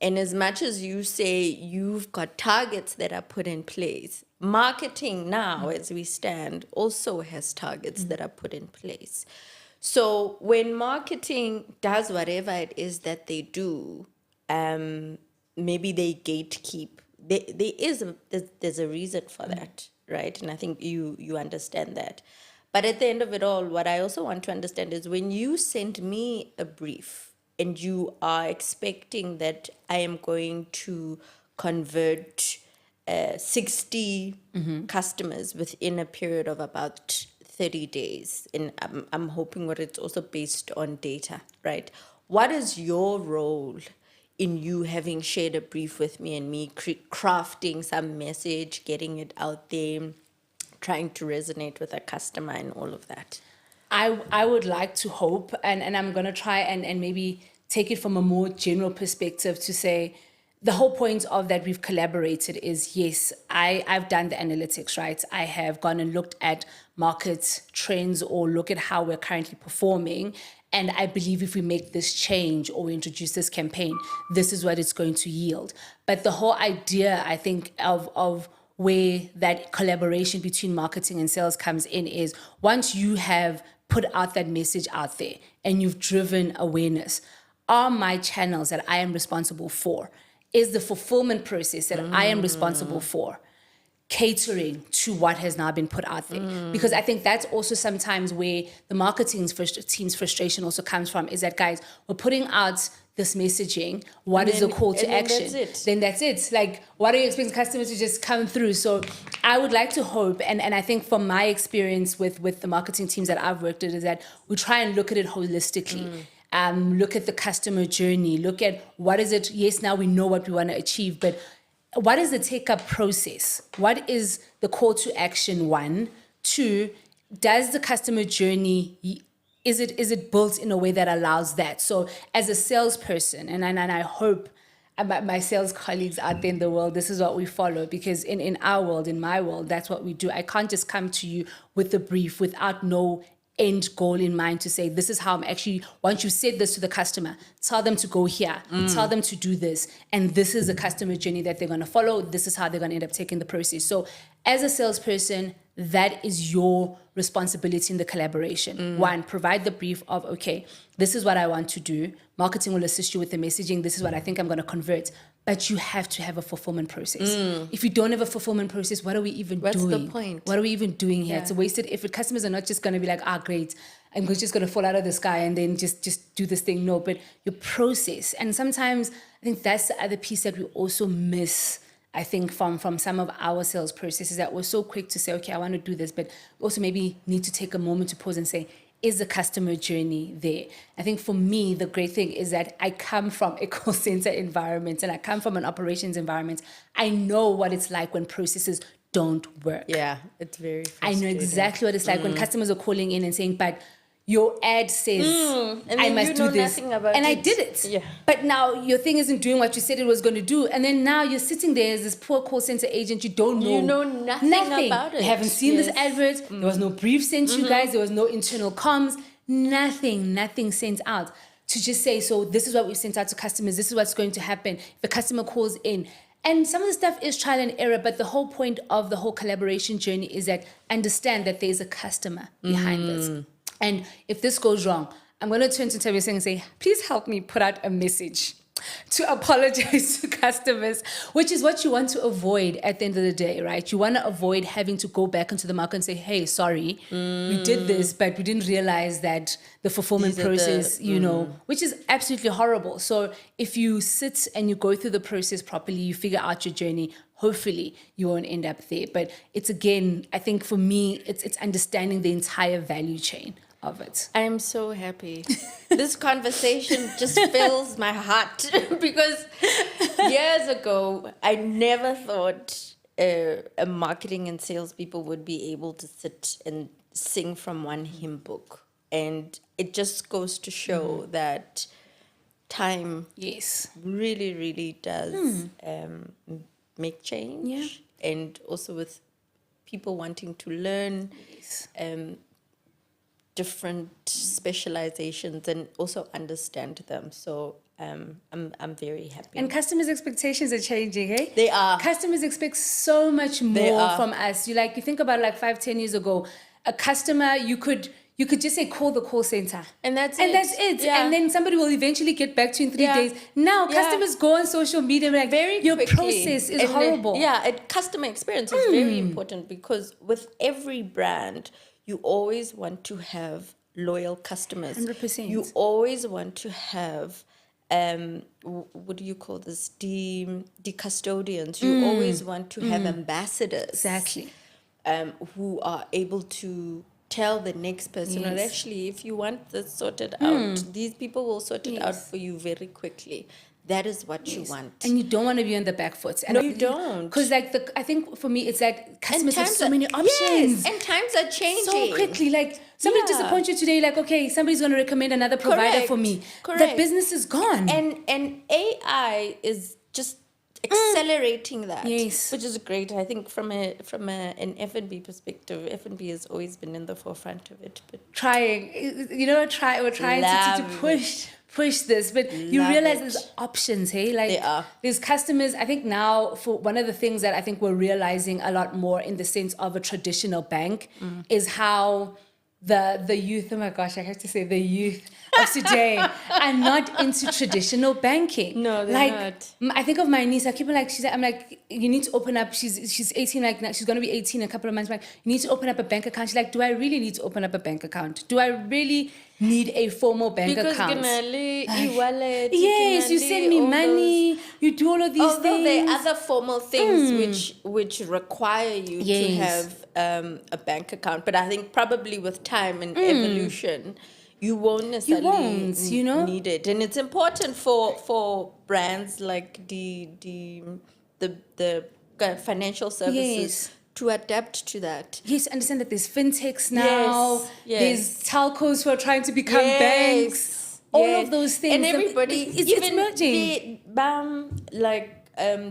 And as much as you say you've got targets that are put in place, marketing now, as we stand, also has targets that are put in place. So when marketing does whatever it is that they do, maybe they gatekeep. There's a reason for that, right? And I think you understand that. But at the end of it all, what I also want to understand is when you send me a brief and you are expecting that I am going to convert 60 customers within a period of about 30 days, and I'm hoping what it's also based on data, right? What is your role in you having shared a brief with me and me crafting some message, getting it out there, trying to resonate with a customer and all of that? I would like to hope, and I'm going to try and maybe take it from a more general perspective to say the whole point of that we've collaborated is, yes, I've done the analytics, right? I have gone and looked at market trends or look at how we're currently performing. And I believe if we make this change or we introduce this campaign, this is what it's going to yield. But the whole idea, I think, of where that collaboration between marketing and sales comes in is once you have put out that message out there and you've driven awareness, are my channels that I am responsible for, is the fulfillment process that I am responsible for catering to what has now been put out there? Because I think that's also sometimes where the marketing team's frustration also comes from, is that, guys, we're putting out this messaging. What is the call to action? Then that's it. Like, what are you expecting customers to just come through? So I would like to hope, and I think from my experience with the marketing teams that I've worked with, is that we try and look at it holistically. Look at the customer journey, look at what is it. Yes, now we know what we want to achieve, but what is the take-up process? What is the call to action? 1, 2, does the customer journey, is it built in a way that allows that? So as a salesperson, and I hope my sales colleagues out there in the world, this is what we follow, because in our world, in my world, that's what we do. I can't just come to you with a brief without no end goal in mind to say, this is how I'm actually, once you said this to the customer, tell them to go here, tell them to do this, and this is the customer journey that they're going to follow. This is how they're going to end up taking the process. So as a salesperson, that is your responsibility in the collaboration. 1, provide the brief of, okay, this is what I want to do. Marketing will assist you with the messaging. This is what I think I'm going to convert. But you have to have a fulfillment process. If you don't have a fulfillment process, what are we even doing? What's the point? What are we even doing here? It's a wasted effort. Customers are not just going to be like, great, I'm just going to fall out of the sky and then just do this thing. No, but your process. And sometimes I think that's the other piece that we also miss, I think, from some of our sales processes, that we're so quick to say, okay, I want to do this, but also maybe need to take a moment to pause and say, is the customer journey there? I think for me, the great thing is that I come from a call center environment and I come from an operations environment. I know what it's like when processes don't work. Yeah, it's very frustrating. I know exactly what it's like when customers are calling in and saying, but your ad says I must do this. And I did it. Yeah. But now your thing isn't doing what you said it was going to do. And then now you're sitting there as this poor call center agent. You don't know. You know nothing about it. You haven't seen this advert. There was no brief sent to you guys. There was no internal comms. Nothing sent out to just say, so this is what we've sent out to customers. This is what's going to happen. If the customer calls in. And some of the stuff is trial and error, but the whole point of the whole collaboration journey is that understand that there's a customer behind this. And if this goes wrong, I'm going to turn to Tabitha and say, please help me put out a message to apologize to customers, which is what you want to avoid at the end of the day, right? You want to avoid having to go back into the market and say, hey, sorry, we did this, but we didn't realize that the fulfillment process, which is absolutely horrible. So if you sit and you go through the process properly, you figure out your journey, hopefully you won't end up there. But it's, again, I think for me, it's understanding the entire value chain of it. I am so happy. This conversation just fills my heart because years ago, I never thought a marketing and sales people would be able to sit and sing from one hymn book. And it just goes to show that time really, really does make change. Yeah. And also with people wanting to learn different specializations and also understand them. So I'm very happy. And customers' expectations are changing, eh? They are. Customers expect so much more from us. You think about it, 5-10 years ago, a customer, you could just say, call the call center. And that's it. Yeah. And then somebody will eventually get back to you in 3 days. Now, customers go on social media and very your quickly. Process is horrible. Customer experience is very important because with every brand, you always want to have loyal customers. 100%. You always want to have what do you call this? The custodians. You always want to have ambassadors. Exactly. Who are able to tell the next person, Yes. or actually, if you want this sorted out, these people will sort it out Yes. for you very quickly. That is what you want. And you don't want to be on the back foot. And No, you don't. Because I think for me, it's like customers have times so are- many options. Yes, and times are changing. So quickly, like somebody Yeah. disappoints you today, like, okay, somebody's going to recommend another provider Correct. for me. Correct. That business is gone. And AI is just accelerating that. Yes. Which is great. I think from an F&B perspective, F&B has always been in the forefront of it. But we're trying to Love push this, but you Love realize it. there's options, hey? Like There are. there's customers. I think now, for one of the things that I think we're realizing a lot more in the sense of a traditional bank is how the youth, oh my gosh, I have to say the youth of today are not into traditional banking. No, they're like, not. I think of my niece, I keep her like, I'm like, you need to open up, she's 18, like she's going to be 18 in a couple of months. I'm like, you need to open up a bank account. She's like, do I really need to open up a bank account? Do I really need a formal bank because account? e-wallet, Yes, you send me all money, you do all of these Although things. there are other formal things which require you to Yes. have a bank account, but I think probably with time and evolution, you won't necessarily need it, and it's important for brands like the financial services Yes. to adapt to that. Yes, understand that there's fintechs now. Yes. There's telcos who are trying to become banks. All of those things. And everybody, it's even merging.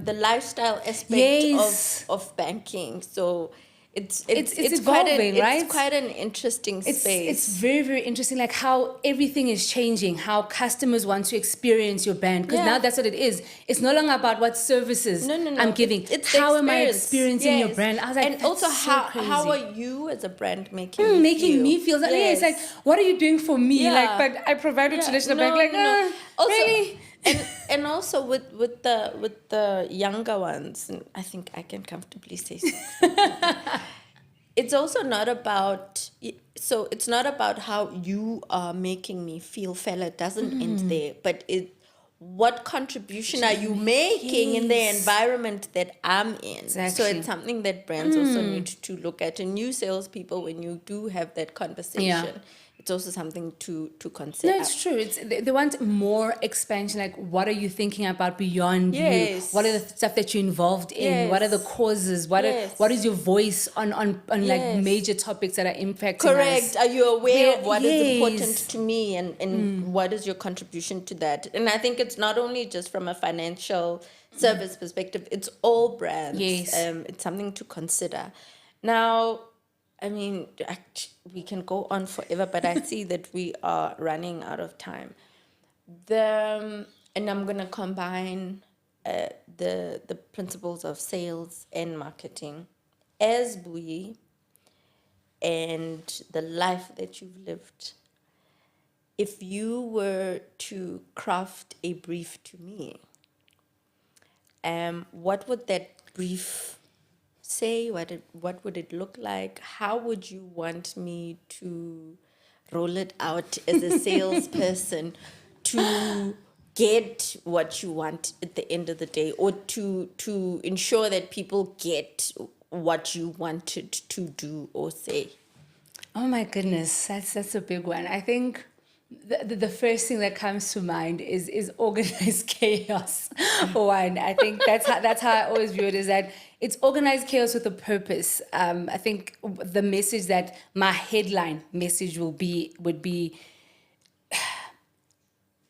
the lifestyle aspect Yes. of banking. So it's evolving, right? It's quite an interesting space. It's very, very interesting, like how everything is changing, how customers want to experience your brand. Because now that's what it is. It's no longer about what services I'm giving. It's the how am I experience. experiencing your brand? I was like, and that's also so how crazy. are you as a brand making Me feel like, Yes. it's like, what are you doing for me? Yeah. Like, but I provide a traditional bank. Like, Also, really? and also with the younger ones, and I think I can comfortably say so. It's also not about how you are making me feel. Fella, it doesn't end there, but what contribution are you making in the environment that I'm in? So Exactly. it's something that brands also need to look at. And new salespeople, when you do have that conversation, it's also something to consider. No, it's true. They want more expansion. Like, what are you thinking about beyond you? Yes. What are the stuff that you're involved in? What are the causes? What is your voice on like major topics that are impacting Correct. us? Are you aware of what is Yes. important to me, and what is your contribution to that? And I think it's not only just from a financial service perspective, it's all brands. Yes. It's something to consider. Now, I mean, we can go on forever, but I see that we are running out of time. And I'm going to combine the principles of sales and marketing as Buyi and the life that you've lived. If you were to craft a brief to me, what would that brief say? What would it look like? How would you want me to roll it out as a salesperson to get what you want at the end of the day, or to ensure that people get what you wanted to do or say? Oh my goodness, that's a big one. I think the first thing that comes to mind is organized chaos. One, I think that's how I always view it, is that it's organized chaos with a purpose. I think the message that my headline message would be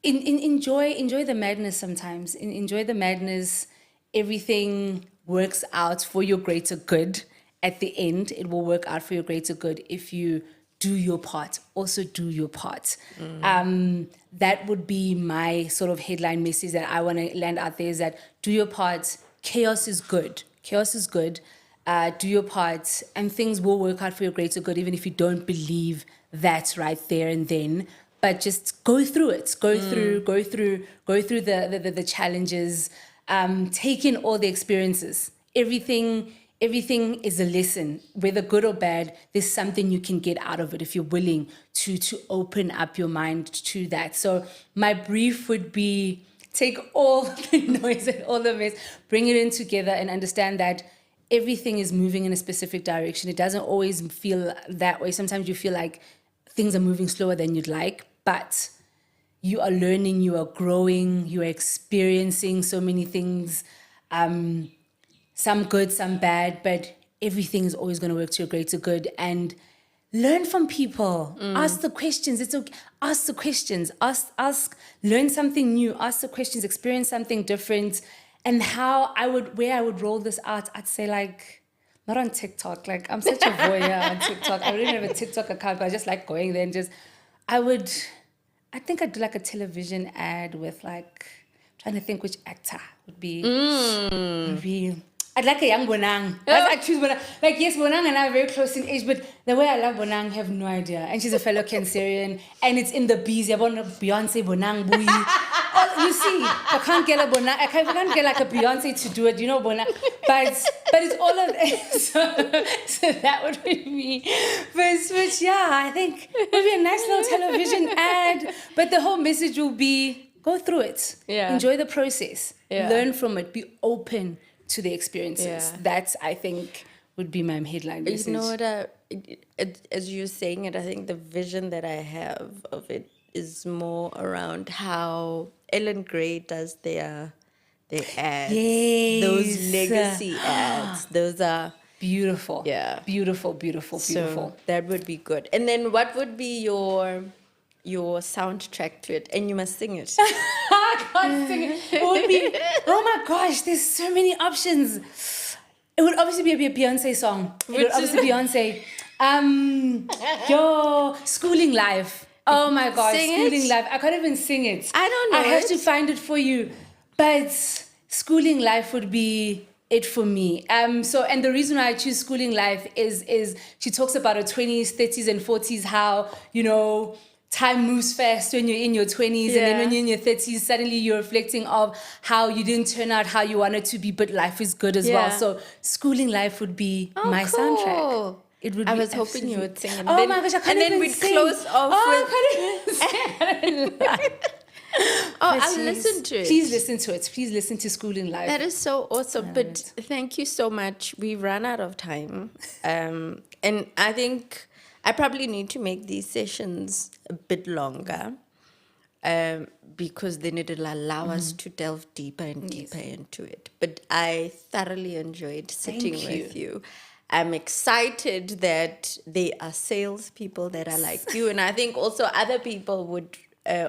enjoy the madness sometimes. Enjoy the madness. Everything works out for your greater good. At the end, it will work out for your greater good if you do your part. Also do your part. That would be my sort of headline message that I want to land out there, is that do your part. Chaos is good. Chaos is good. Do your part, and things will work out for your greater good, even if you don't believe that right there and then. But just go through it. Go through the challenges. Take in all the experiences. Everything everything is a lesson, whether good or bad. There's something you can get out of it if you're willing to open up your mind to that. So my brief would be, take all the noise and all the mess, bring it in together, and understand that everything is moving in a specific direction. It doesn't always feel that way. Sometimes you feel like things are moving slower than you'd like, but you are learning, you are growing, you are experiencing so many things, some good, some bad, but everything is always going to work to your greater good. And learn from people. Ask the questions. It's okay. Ask the questions. Ask. Learn something new. Ask the questions. Experience something different. And where I would roll this out, I'd say like, not on TikTok. Like I'm such a voyeur on TikTok. I don't even have a TikTok account, but I just like going there and I think I'd do like a television ad with like, trying to think which actor would be real. I'd like a young Bonang. I choose Bonang. Like, yes, Bonang and I are very close in age, but the way I love Bonang, I have no idea. And she's a fellow Cancerian, and it's in the bees. I want Beyonce, Bonang, Buyi. You see, I can't get a Bonang. I can't get like a Beyonce to do it, you know, Bonang. But it's all of it. So that would be me. But yeah, I think it would be a nice little television ad. But the whole message will be, go through it. Yeah. Enjoy the process. Yeah. Learn from it. Be open to the experiences. Yeah. That, I think, would be my headline message. You know what? As you're saying it, I think the vision that I have of it is more around how Ellen Gray does their ads. Yes. Those legacy ads. Those are beautiful. Yeah. Beautiful, beautiful, beautiful. So that would be good. And then what would be your soundtrack to it? And you must sing it. I can't sing it. It would be, oh my gosh, there's so many options. It would obviously be a Beyonce song. It would obviously be Beyonce. Schooling Life. Oh my gosh, Sing Schooling it? Life. I can't even sing it. I don't know I have it. to find it for you. But Schooling Life would be it for me. And the reason why I choose Schooling Life is she talks about her 20s, 30s, and 40s, how, you know, time moves fast when you're in your 20s, and then when you're in your 30s, suddenly you're reflecting of how you didn't turn out how you wanted to be, but life is good as well. So Schooling Life would be my soundtrack. It would I be was hoping you would sing it. Oh my gosh, I can't even sing. And then we'd close off with... I can't even sing. I'll listen to it. Please listen to it. Please listen to Schooling Life. That is so awesome. But thank you so much. We've run out of time. And I think I probably need to make these sessions a bit longer, because then it'll allow us to delve deeper and deeper into it. But I thoroughly enjoyed sitting with you. I'm excited that there are salespeople that are like you. And I think also other people would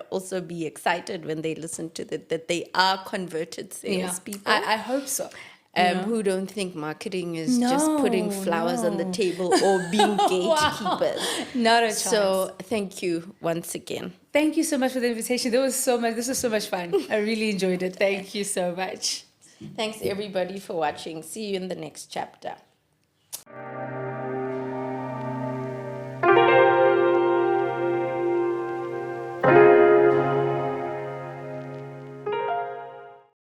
also be excited when they listen to that they are converted salespeople. I hope so. Who don't think marketing is just putting flowers on the table or being gatekeepers. Not a chance. So thank you once again. Thank you so much for the invitation. This was so much fun. I really enjoyed it. Thank you so much. Thanks everybody for watching. See you in the next chapter.